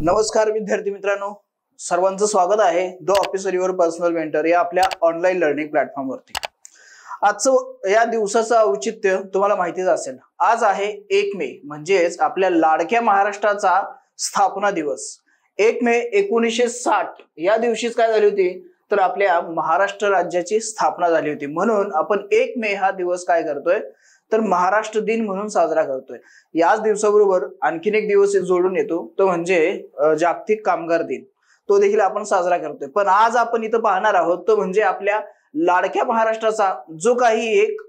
नमस्कार विद्यार्थी मित्रांनो, सर्वांचं स्वागत आहे the officer your personal mentor या आपल्या ऑनलाईन लर्निंग प्लॅटफॉर्म वरती। आजचं या दिवसाचं औचित्य तुम्हाला माहितीच असेल। आज आहे 1 मे म्हणजेच आपल्या लाडक्या महाराष्ट्राचा स्थापना दिवस। 1 मे 1960 या दिवशीच काय झाली होती तर आपल्या महाराष्ट्र राज्याची स्थापना झाली होती। म्हणून आपण 1 मे हा दिवस काय करतोय तर महाराष्ट्र दिन म्हणून साजरा करतोय। याच दिवसाबरोबर आणखीन एक दिवस जोडून येतो, तो म्हणजे जागतिक कामगार दिन, तो देखील आपण साजरा करतोय। पण आज आपण इथं पाहणार आहोत तो म्हणजे आपल्या लाडक्या महाराष्ट्राचा जो काही एक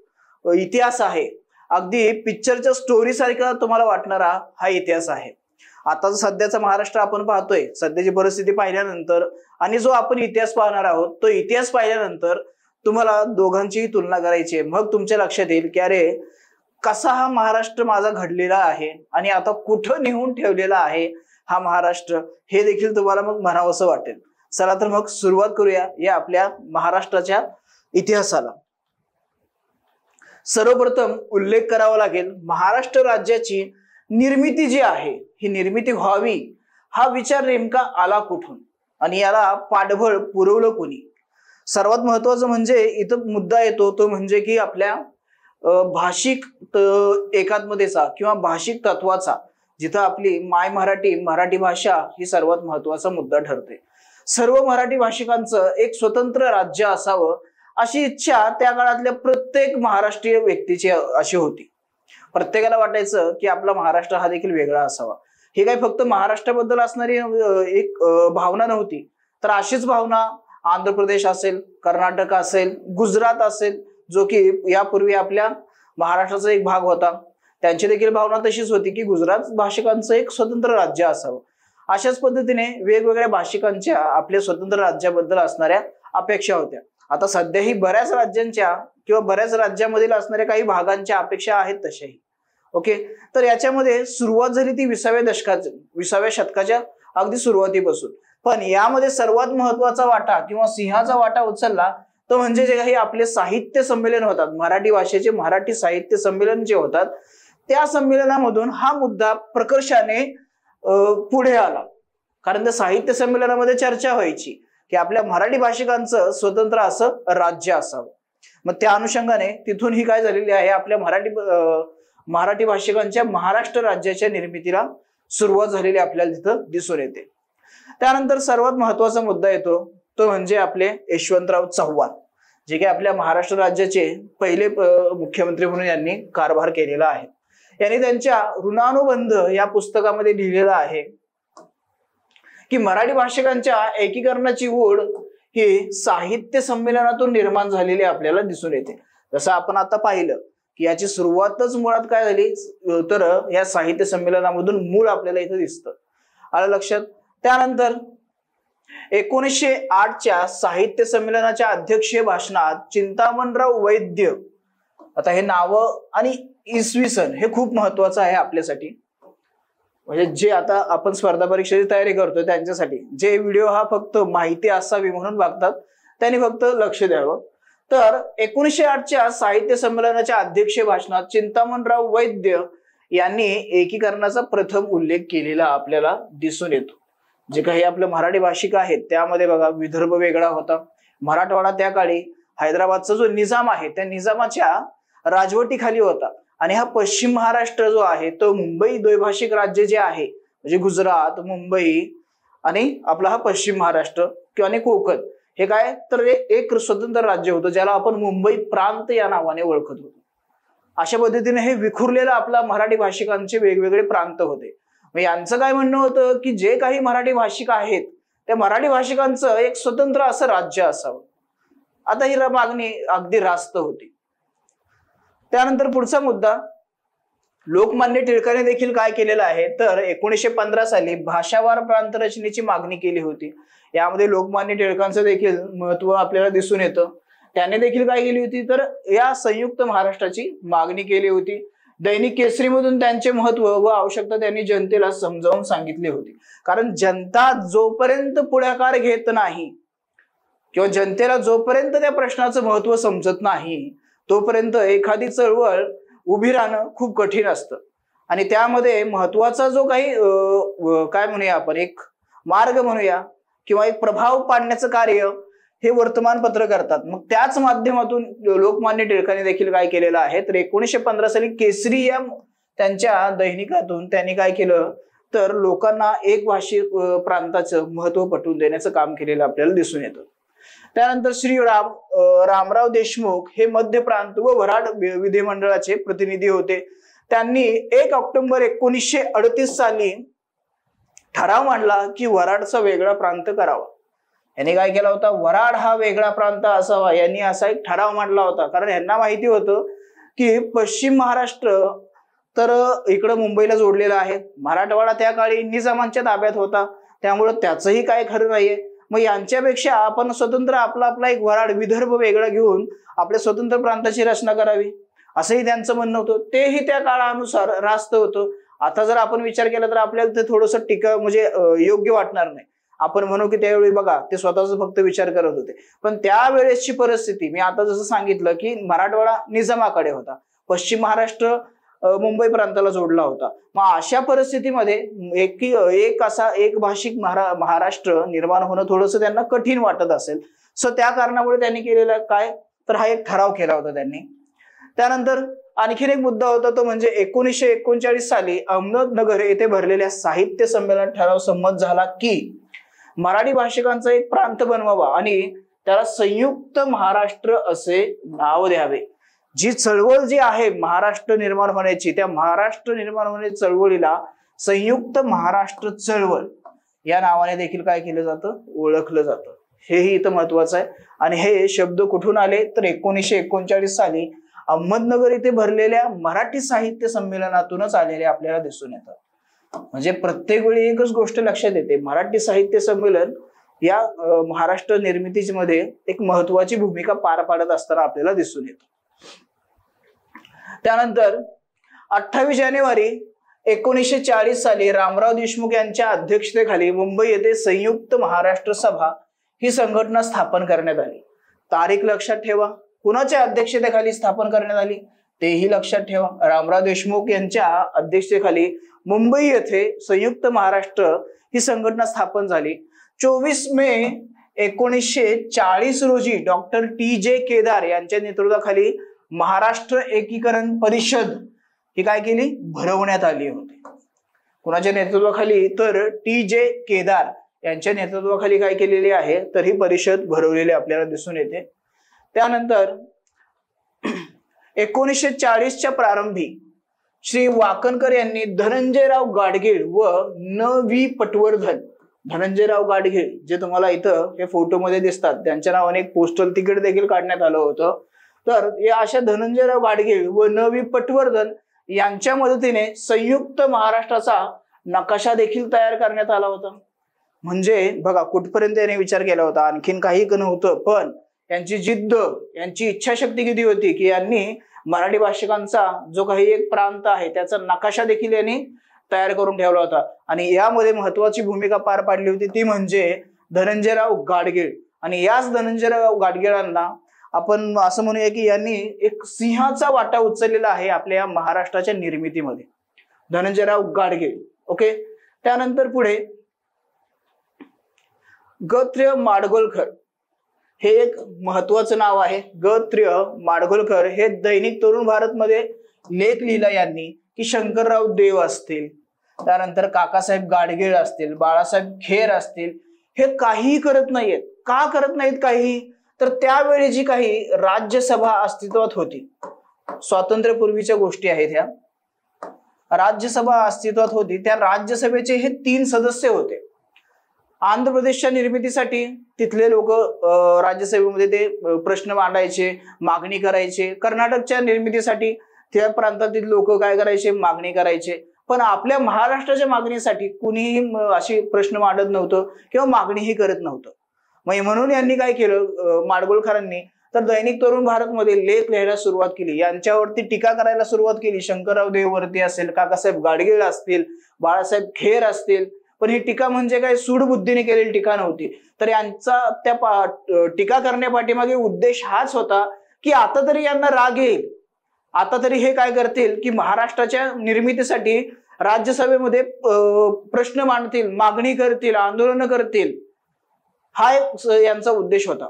इतिहास आहे, अगदी पिक्चरच्या स्टोरी सारखा तुम्हाला वाटणारा हा इतिहास आहे। आता सध्याचा महाराष्ट्र आपण पाहतोय, सध्याची परिस्थिती पाहिल्यानंतर आणि जो आपण इतिहास पाहणार आहोत तो इतिहास पाहिल्यानंतर तुम्हाला दोघांचीही तुलना करायची आहे। मग तुमच्या लक्षात येईल की अरे कसा हा महाराष्ट्र माझा घडलेला आहे आणि आता कुठं नेऊन ठेवलेला आहे हा महाराष्ट्र, हे देखील तुम्हाला मग म्हणावंसं वाटेल। चला तर मग सुरुवात करूया या आपल्या महाराष्ट्राच्या इतिहासाला। सर्वप्रथम उल्लेख करावा लागेल महाराष्ट्र राज्याची निर्मिती जी आहे, ही निर्मिती व्हावी हा विचार नेमका आला कुठून आणि याला पाठबळ पुरवलं कोणी। सर्वात महत्त्वाचं म्हणजे इथं मुद्दा येतो तो म्हणजे की आपल्या भाषिक एकात्मतेचा किंवा भाषिक तत्वाचा, जिथं आपली माय मराठी भाषा ही सर्वात महत्त्वाचा मुद्दा ठरते। सर्व मराठी भाषिकांचं एक स्वतंत्र राज्य असावं अशी इच्छा त्या काळातल्या प्रत्येक महाराष्ट्रीय व्यक्तीची अशी होती। प्रत्येकाला वाटायचं की आपला महाराष्ट्र हा देखील वेगळा असावा। हे काही फक्त महाराष्ट्राबद्दल असणारी एक भावना नव्हती, तर अशीच भावना आंध्र प्रदेश असेल, कर्नाटक असेल, गुजरात असेल, जो की यापूर्वी आपल्या महाराष्ट्राचा एक भाग होता, त्यांची देखील भावना तशीच होती की गुजरात भाषिकांचं एक स्वतंत्र राज्य असावं। अशाच पद्धतीने वेगवेगळ्या भाषिकांच्या आपल्या स्वतंत्र राज्याबद्दल असणाऱ्या अपेक्षा होत्या। आता सध्याही बऱ्याच राज्यांच्या किंवा बऱ्याच राज्यामधील असणाऱ्या काही भागांच्या अपेक्षा आहेत तशाही। ओके, तर याच्यामध्ये सुरुवात झाली ती 20व्या शतकाच्या अगदी सुरुवातीपासून। पण यामध्ये सर्वात महत्त्वाचा वाटा किंवा सिंहाचा वाटा उचलला तो म्हणजे जे काही आपले साहित्य संमेलन होतात, मराठी भाषेचे मराठी साहित्य संमेलन जे होतात, त्या संमेलनामधून हा मुद्दा प्रकर्षाने पुढे आला। कारण त्या साहित्य संमेलनामध्ये चर्चा व्हायची की आपल्या मराठी भाषिकांचं स्वतंत्र असं राज्य असावं। मग त्या अनुषंगाने तिथून ही काय झालेली आहे, आपल्या मराठी भाषिकांच्या महाराष्ट्र राज्याच्या निर्मितीला सुरुवात झालेली आपल्याला तिथं दिसून येते। त्यानंतर सर्वात महत्त्वाचा मुद्दा येतो तो म्हणजे आपले यशवंतराव चव्हाण, जे की आपल्या महाराष्ट्र राज्याचे पहिले मुख्यमंत्री म्हणून यांनी कारभार केलेला आहे। यांनी त्यांच्या ऋणानुबंध या पुस्तकामध्ये लिहिलेलं आहे की मराठी भाषिकांच्या एकीकरणाची ओढ ही साहित्य संमेलनातून निर्माण झालेली आपल्याला दिसून येते। जसं आपण आता पाहिलं की याची सुरुवातच मुळात काय झाली तर या साहित्य संमेलनामधून मूळ आपल्याला इथं दिसतं। आलं लक्षात? त्यानंतर 1908च्या साहित्य संमेलनाच्या अध्यक्षीय भाषणात चिंतामणराव वैद्य, आता हे नाव आणि इसवी सन हे खूप महत्वाचं आहे आपल्यासाठी, म्हणजे जे आता आपण स्पर्धा परीक्षेची तयारी करतोय त्यांच्यासाठी जे व्हिडिओ हा फक्त माहिती असावी म्हणून बघतात त्यांनी फक्त लक्ष द्यावं। तर 1908च्या साहित्य संमेलनाच्या अध्यक्षीय भाषणात चिंतामणराव वैद्य यांनी एकीकरणाचा प्रथम उल्लेख केलेला आपल्याला दिसून येतो। जे काही आपले मराठी भाषिक आहेत त्यामध्ये बघा विदर्भ वेगळा होता, मराठवाडा त्या काळी हैदराबादचा जो निजाम आहे त्या निजामाच्या राजवटीखाली होता आणि हा पश्चिम महाराष्ट्र जो आहे तो मुंबई द्वैभाषिक राज्य जे आहे, म्हणजे गुजरात, मुंबई आणि आपला हा पश्चिम महाराष्ट्र किंवा कोकण, हे काय तर एक स्वतंत्र राज्य होतं ज्याला आपण मुंबई प्रांत या नावाने ओळखत होतो। अशा पद्धतीने हे विखुरलेलं आपला मराठी भाषिकांचे वेगवेगळे प्रांत होते। मग यांचं काय म्हणणं होतं की जे काही मराठी भाषिक आहेत त्या मराठी भाषिकांचं एक स्वतंत्र असं राज्य असावं। आता ही मागणी अगदी रास्त होती। त्यानंतर पुढचा मुद्दा, लोकमान्य टिळकांनी देखील काय केलेलं आहे तर 1915 साली भाषावार प्रांत रचनेची मागणी केली होती। यामध्ये लोकमान्य टिळकांचं देखील महत्व आपल्याला दिसून येतं। त्याने देखील काय केली होती तर या संयुक्त महाराष्ट्राची मागणी केली होती। दैनिक केसरीमधून त्यांचे महत्व व आवश्यकता त्यांनी जनतेला समजावून सांगितली होती। कारण जनता जोपर्यंत पुढाकार घेत नाही किंवा जनतेला जोपर्यंत त्या प्रश्नाचं महत्व समजत नाही तोपर्यंत एखादी चळवळ उभी राहणं खूप कठीण असतं। आणि त्यामध्ये महत्वाचा जो काही काय म्हणूया आपण एक मार्ग म्हणूया किंवा एक प्रभाव पाडण्याचं कार्य हे वर्तमानपत्र करतात। मग त्याच माध्यमातून लोकमान्य टिळकांनी देखील काय केलेलं आहे तर 1915 साली केसरी या त्यांच्या दैनिकातून त्यांनी काय केलं तर लोकांना एक भाषिक प्रांताचं महत्व पटवून देण्याचं काम केलेलं आपल्याला दिसून येतं। त्यानंतर श्री रामराव देशमुख हे मध्य प्रांत व वऱ्हाड विधिमंडळाचे प्रतिनिधी होते। त्यांनी 1 ऑक्टोबर 1938 साली ठराव मांडला की वऱ्हाडचा वेगळा प्रांत करावा। यांनी काय केला होता, वऱ्हाड हा वेगळा प्रांत असावा यांनी असा एक ठराव मांडला होता। कारण यांना माहिती होतं की पश्चिम महाराष्ट्र तर इकडे मुंबईला जोडलेला आहे, मराठवाडा त्या काळी निजामांच्या ताब्यात होता, त्यामुळे त्याचंही काय खरं नाहीये। मग यांच्यापेक्षा आपण स्वतंत्र आपला एक वऱ्हाड विदर्भ वेगळा घेऊन आपल्या स्वतंत्र प्रांताची रचना करावी असंही त्यांचं म्हणणं होतं। तेही त्या काळानुसार रास्त होतं। आता जर आपण विचार केला तर आपल्याला ते थोडंसं टीका म्हणजे योग्य वाटणार नाही। आपण म्हणू की त्यावेळी बघा ते स्वतःच फक्त विचार करत होते, पण त्यावेळेसची परिस्थिती मी आता जसं सांगितलं की मराठवाडा निजामाकडे होता, पश्चिम महाराष्ट्र मुंबई प्रांताला जोडला होता। मग अशा परिस्थितीमध्ये एक भाषिक महाराष्ट्र निर्माण होणं थोडंसं त्यांना कठीण वाटत असेल। सो त्या कारणामुळे त्यांनी केलेला काय तर हा एक ठराव केला होता त्यांनी। त्यानंतर आणखीन एक मुद्दा होता तो म्हणजे 1939 साली अहमदनगर येथे भरलेल्या साहित्य संमेलनात ठराव संमत झाला की मराठी भाषिकांचा एक प्रांत बनवावा आणि त्याला संयुक्त महाराष्ट्र असे नाव द्यावे। जी चळवळ जी आहे महाराष्ट्र निर्माण होण्याची, त्या महाराष्ट्र निर्माण होण्याच्या चळवळीला संयुक्त महाराष्ट्र चळवळ या नावाने देखील काय केलं जातं, ओळखलं जातं। हेही इथं महत्वाचं आहे। आणि हे शब्द कुठून आले तर 1939 साली अहमदनगर येथे भरलेल्या मराठी साहित्य संमेलनातूनच आलेले आपल्याला दिसून येतात। म्हणजे प्रत्येक वेळी एकच गोष्ट लक्षात येते, मराठी साहित्य संमेलन या महाराष्ट्र निर्मितीमध्ये एक महत्वाची भूमिका पार पाडत असताना आपल्याला दिसून येतं। त्यानंतर 28 जानेवारी 1940 साली रामराव देशमुख यांच्या अध्यक्षतेखाली मुंबई येथे संयुक्त महाराष्ट्र सभा ही संघटना स्थापन करण्यात आली। तारीख लक्षात ठेवा, कुणाच्या अध्यक्षतेखाली स्थापन करण्यात आली तेही लक्षात ठेवा। रामराव देशमुख यांच्या अध्यक्षतेखाली मुंबई येथे संयुक्त महाराष्ट्र ही संघटना स्थापन झाली। 24 मे 1940 रोजी डॉक्टर TJ केदार यांच्या नेतृत्वाखाली महाराष्ट्र एकीकरण परिषद ही काय केली, भरवण्यात आली होती। कुणाच्या नेतृत्वाखाली तर TJ केदार यांच्या नेतृत्वाखाली काय केलेली आहे तर ही परिषद भरवलेली आपल्याला दिसून येते। त्यानंतर 1940च्या प्रारंभी श्री वाकणकर यांनी धनंजयराव गाडगीळ व न.व्ही. पटवर्धन, धनंजयराव गाडगीळ जे तुम्हाला इथं हे फोटोमध्ये दिसतात त्यांच्या नावाने एक पोस्टल तिकीट देखील काढण्यात आलं होतं। तर या अशा धनंजयराव गाडगीळ व न.व्ही. पटवर्धन यांच्या मदतीने संयुक्त महाराष्ट्राचा नकाशा देखील तयार करण्यात आला होता। म्हणजे बघा कुठपर्यंत याने विचार केला होता, आणखीन काही नव्हतं, पण यांची जिद्द, यांची इच्छाशक्ती किती होती की यांनी मराठी भाषिकांचा जो काही एक प्रांत आहे त्याचा नकाशा देखील यांनी तयार करून ठेवला होता। आणि यामध्ये महत्वाची भूमिका पार पाडली होती ती म्हणजे धनंजयराव गाडगीळ। आणि याच धनंजयराव गाडगिळांना आपण असं म्हणूया की यांनी एक सिंहाचा वाटा उचललेला आहे आपल्या महाराष्ट्राच्या निर्मितीमध्ये, धनंजयराव गाडगीळ। ओके, त्यानंतर पुढे ग.त्र्य. माडगुळकर हे एक महत्वाचं नाव आहे। ग.त्र्य. माडगुळकर हे दैनिक तरुण भारत मध्ये लेख लिहिला यांनी की शंकरराव देव असतील, त्यानंतर काकासाहेब गाडगीळ असतील, बाळासाहेब खेर असतील, हे काहीही करत नाहीयेत। का करत नाहीत काही तर त्यावेळी जी काही राज्यसभा अस्तित्वात होती, स्वातंत्र्यपूर्वीच्या गोष्टी आहेत ह्या, राज्यसभा अस्तित्वात होती, त्या राज्यसभेचे हे 3 सदस्य होते। आंध्र प्रदेशच्या निर्मितीसाठी तिथले लोक राज्यसभेमध्ये ते प्रश्न मांडायचे, मागणी करायचे। कर्नाटकच्या निर्मितीसाठी त्या प्रांतातील लोक काय करायचे, मागणी करायचे। पण आपल्या महाराष्ट्राच्या मागणीसाठी कुणीही अशी प्रश्न मांडत नव्हतं किंवा मागणीही करत नव्हतं। मग म्हणून यांनी काय केलं माडगुळकरांनी तर दैनिक तरुण भारत मध्ये लेख लिहायला सुरुवात केली, यांच्यावरती टीका करायला सुरुवात केली। शंकरराव देव वरती असेल, काकासाहेब गाडगीळ असतील, बाळासाहेब खेर असतील, पण ही टीका म्हणजे काय सूडबुद्धीने केलेली टीका नव्हती। तर यांचा त्या टीका करण्यापाठीमागे उद्देश हाच होता की आता तरी यांना राग येईल, आता तरी हे काय करतील की महाराष्ट्राच्या निर्मितीसाठी राज्यसभेमध्ये प्रश्न मांडतील, मागणी करतील, आंदोलन करतील, हा यांचा उद्देश होता.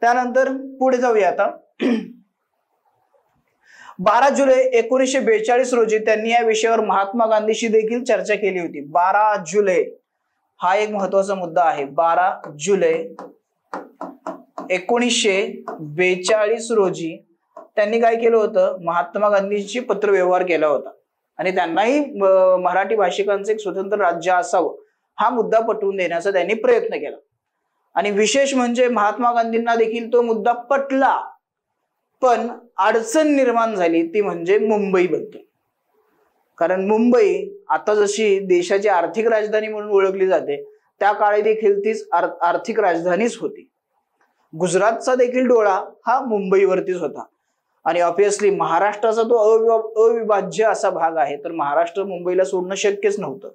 त्यानंतर पुढे जाऊया आता. 12 जुलै 1942 रोजी त्यांनी या विषयावर महात्मा गांधीशी देखील चर्चा केली होती. 12 जुलै हा एक महत्वाचा मुद्दा आहे. 12 जुलै 1942 रोजी त्यांनी काय केलं होतं, महात्मा गांधींशी पत्रव्यवहार केला होता आणि त्यांनाही मराठी भाषिकांचे एक स्वतंत्र राज्य असावं हा मुद्दा पटवून देण्याचा त्यांनी प्रयत्न केला. आणि विशेष म्हणजे महात्मा गांधींना देखील तो मुद्दा पटला, पण अडचण निर्माण झाली ती म्हणजे मुंबईबद्दल. कारण मुंबई आता जशी देशाची आर्थिक राजधानी म्हणून ओळखली जाते, त्या काळी देखील तीच आर्थिक राजधानीच होती. गुजरातचा देखील डोळा हा मुंबईवरतीच होता आणि ऑब्विसली महाराष्ट्राचा तो अविभाज्य असा भाग आहे, तर महाराष्ट्र मुंबईला सोडणं शक्यच नव्हतं.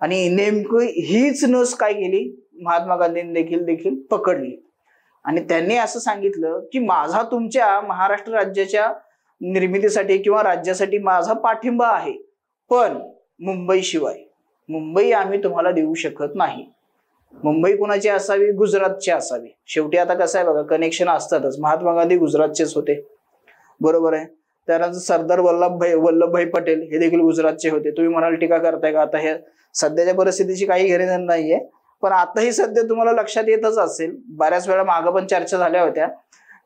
आणि नेमकी हीच नस काय केली, महात्मा गांधींनी देखील पकडली आणि त्यांनी असं सांगितलं की माझा तुमच्या महाराष्ट्र राज्याच्या निर्मितीसाठी किंवा राज्यासाठी माझा पाठिंबा आहे, पण मुंबई शिवाय मुंबई आम्ही तुम्हाला देऊ शकत नाही. मुंबई कुणाची असावी, गुजरातची असावी. शेवटी आता कसं आहे बघा, कनेक्शन असतातच. महात्मा गांधी गुजरातचेच होते, बरोबर आहे. त्यानंतर सरदार वल्लभभाई पटेल हे देखील गुजरातचे होते. तुम्ही म्हणाल टीका करताय का, आता हे सध्याच्या परिस्थितीची काही घेणं नाहीये, पण आताही सध्या तुम्हाला लक्षात येतच असेल, बऱ्याच वेळा मागं पण चर्चा झाल्या होत्या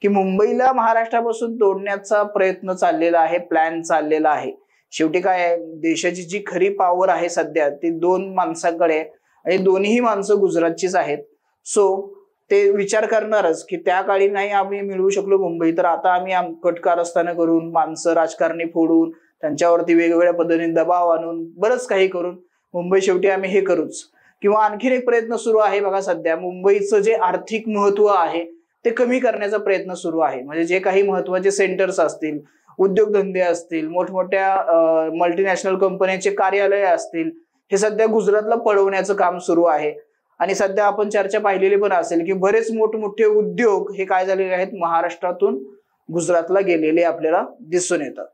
की मुंबईला महाराष्ट्रापासून तोडण्याचा प्रयत्न चाललेला आहे, प्लॅन चाललेला आहे. शेवटी काय आहे, देशाची जी खरी पॉवर आहे सध्या ती 2 माणसांकडे आणि दोन्ही माणसं गुजरातचीच आहेत. सो ते विचार करणारच की त्या काळी नाही आम्ही मिळवू शकलो मुंबई, तर आता आम्ही कटकारस्थानं करून, माणसं राजकारणी फोडून, त्यांच्यावरती वेगवेगळ्या पद्धतीने दबाव आणून, बरंच काही करून मुंबई शेवटी आम्ही हे करूच. किंवा आणखीन एक प्रयत्न सुरू आहे बघा सध्या, मुंबईचं जे आर्थिक महत्व आहे ते कमी करण्याचा प्रयत्न सुरू आहे. म्हणजे जे काही महत्वाचे सेंटर्स असतील, उद्योगधंदे असतील, मोठमोठ्या मल्टीनॅशनल कंपन्यांचे कार्यालय असतील, हे सध्या गुजरातला पळवण्याचं काम सुरू आहे. आणि सध्या आपण चर्चा पाहिलेली पण असेल की बरेच मोठमोठे उद्योग हे काय झालेले आहेत, महाराष्ट्रातून गुजरातला गेलेले आपल्याला दिसून येतात.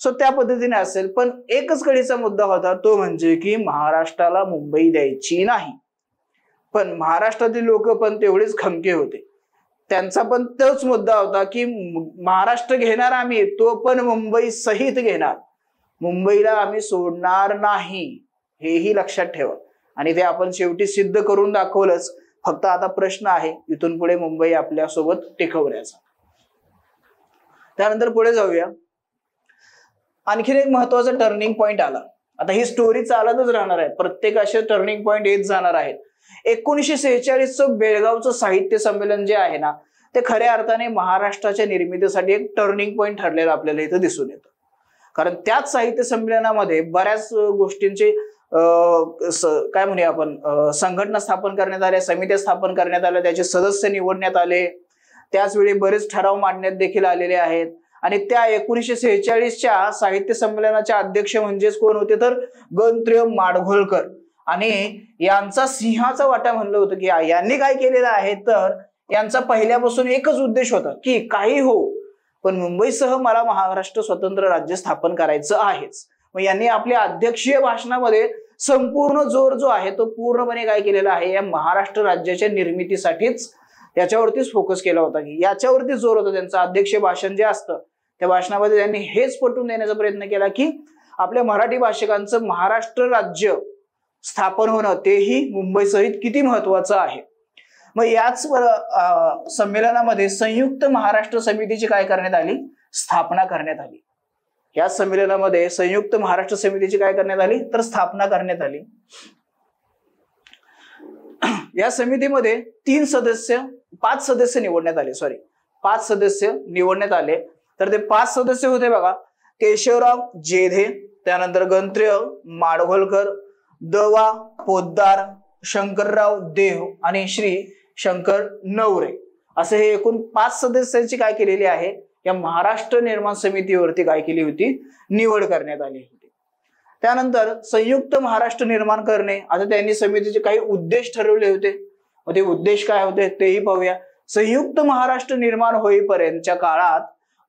सो त्या पद्धतीने असेल, पण एकच कळीचा मुद्दा होता, तो म्हणजे की महाराष्ट्राला मुंबई द्यायची नाही. पण महाराष्ट्रातील लोक पण तेवढेच खमके होते. त्यांचा पण तोच मुद्दा होता की महाराष्ट्र घेणार आम्ही, तो पण मुंबई सहित घेणार, मुंबईला आम्ही सोडणार नाही, हेही लक्षात ठेवा. आणि ते आपण शेवटी सिद्ध करून दाखवलंच. फक्त आता प्रश्न आहे इथून पुढे मुंबई आपल्या सोबत टिकवण्याचा. त्यानंतर पुढे जाऊया. आणखीन एक महत्वाचा टर्निंग पॉइंट आला. आता ही स्टोरी चालतच राहणार आहे, प्रत्येक असे टर्निंग पॉइंट येत जाणार आहेत. 1946चं बेळगावचं साहित्य संमेलन जे आहे ना, ते खऱ्या अर्थाने महाराष्ट्राच्या निर्मितीसाठी एक टर्निंग पॉइंट ठरलेलं आपल्याला इथं दिसून येतं. कारण त्याच साहित्य संमेलनामध्ये बऱ्याच गोष्टींचे काय म्हणूया आपण, संघटना स्थापन करण्यात आल्या, समित्या स्थापन करण्यात आल्या, त्याचे सदस्य निवडण्यात आले. त्याच वेळी बरेच ठराव मांडण्यात देखील आलेले आहेत. आणि त्या 1946च्या साहित्य संमेलनाचे अध्यक्ष म्हणजेच कोण होते, तर गणत्रय माडगुळकर. आणि यांचा सिंहाचा वाटा म्हणलं होतं की यांनी काय केलेलं आहे, तर यांचा पहिल्यापासून एकच उद्देश होता की काही हो, पण मुंबईसह मला महाराष्ट्र स्वतंत्र राज्य स्थापन करायचं आहेच. मग यांनी आपल्या अध्यक्षीय भाषणामध्ये संपूर्ण जोर जो आहे तो पूर्णपणे काय केलेला आहे, या महाराष्ट्र राज्याच्या निर्मितीसाठीच याच्यावरतीच फोकस केला होता, की याच्यावरती जोर होता त्यांचं. अध्यक्षीय भाषण जे असतं त्या भाषणामध्ये त्यांनी हेच पटवून देण्याचा प्रयत्न केला की आपल्या मराठी भाषिकांचं महाराष्ट्र राज्य स्थापन होणं तेही मुंबई सहित किती महत्वाचं आहे. मग याच संमेलनामध्ये संयुक्त महाराष्ट्र समितीची काय करण्यात आली, स्थापना करण्यात आली. या संमेलनामध्ये संयुक्त महाराष्ट्र समितीची काय करण्यात आली, तर स्थापना करण्यात आली. या समितीमध्ये 5 सदस्य निवडण्यात आले. 5 सदस्य निवडण्यात आले. तर ते 5 सदस्य होते बघा, केशवराव जेधे, त्यानंतर गणत्रय माडगुळकर, द.वा. पोद्दार, शंकरराव देव आणि श्री शंकर नवरे, असे हे एकूण 5 सदस्यांची काय केलेली आहे, या महाराष्ट्र निर्माण समितीवरती काय केली होती, निवड करण्यात आली होती. त्यानंतर संयुक्त महाराष्ट्र निर्माण करणे, आता त्यांनी समितीचे काही उद्देश ठरवले होते. मग ते उद्देश काय होते तेही पाहूया. संयुक्त महाराष्ट्र निर्माण होईपर्यंतच्या काळात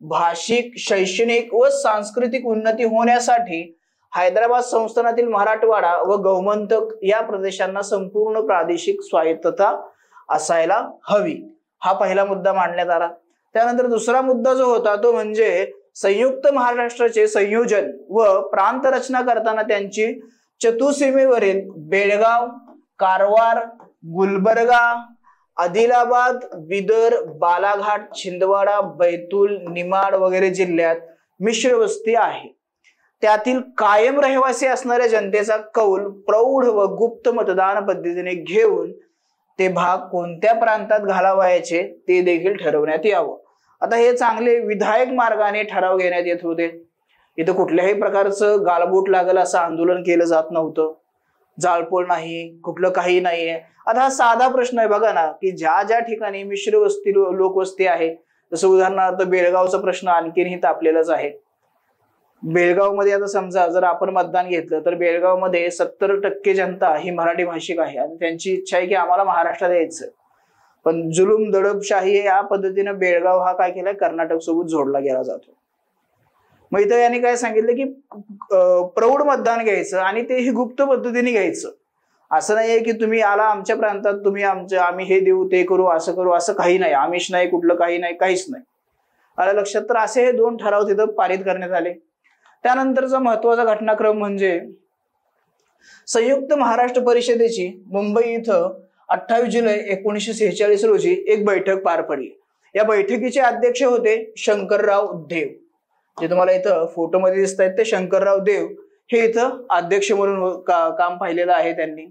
भाषिक, शैक्षणिक व सांस्कृतिक उन्नती होण्यासाठी हैदराबाद संस्थानातील मराठवाडा व गौमंतक या प्रदेशांना संपूर्ण प्रादेशिक स्वायत्तता असायला हवी, हा पहिला मुद्दा मांडण्यात आला. त्यानंतर दुसरा मुद्दा जो होता तो म्हणजे संयुक्त महाराष्ट्राचे संयोजन व प्रांत रचना करताना त्यांची चतुसीमेवरील बेळगाव, कारवार, गुलबर्गा, आदिलाबाद, बिदर, बालाघाट, छिंदवाडा, बैतूल, निमाड वगैरे जिल्ह्यात मिश्र वस्ती आहे. त्यातील कायम रहिवासी असणाऱ्या जनतेचा कौल प्रौढ व गुप्त मतदान पद्धतीने घेऊन ते भाग कोणत्या प्रांतात घालावायचे ते देखील ठरवण्यात यावं. आता हे चांगले विधायक मार्गाने ठराव घेण्यात येत होते. इथं कुठल्याही प्रकारचं गालबोट लागल असं आंदोलन केलं जात नव्हतं. जाळपोळ नाही, कुठलं काही नाहीये. आता हा साधा प्रश्न आहे बघा ना, की ज्या ज्या ठिकाणी मिश्र वस्ती लोकवस्ती आहे, जसं उदाहरणार्थ बेळगावचा प्रश्न आणखीनही तापलेलाच आहे. बेळगाव मध्ये आता समजा जर आपण मतदान घेतलं तर बेळगाव मध्ये 70% जनता ही मराठी भाषिक आहे आणि त्यांची इच्छा आहे की आम्हाला महाराष्ट्रात यायचं. पण जुलूम दडपशाही या पद्धतीने बेळगाव हा काय केलाय, कर्नाटक सोबत जोडला गेला जातो. मग इथं यांनी काय सांगितलं की प्रौढ मतदान घ्यायचं आणि ते ही गुप्त पद्धतीने घ्यायचं. असं नाहीये की तुम्ही आला आमच्या प्रांतात, तुम्ही आम्ही हे देऊ ते करू असं करू, असं काही नाही. आमिष नाही, कुठलं काही नाही, काहीच नाही. आलं लक्षात. तर असे हे 2 ठराव तिथं पारित करण्यात आले. त्यानंतरचा महत्वाचा घटनाक्रम म्हणजे संयुक्त महाराष्ट्र परिषदेची मुंबई इथं 28 जुलै 1946 रोजी एक बैठक पार पडली. या बैठकीचे अध्यक्ष होते शंकरराव देव. जे तुम्हाला इथं फोटोमध्ये दिसत आहेत ते शंकरराव देव हे इथं अध्यक्ष म्हणून काम पाहिलेलं आहे त्यांनी.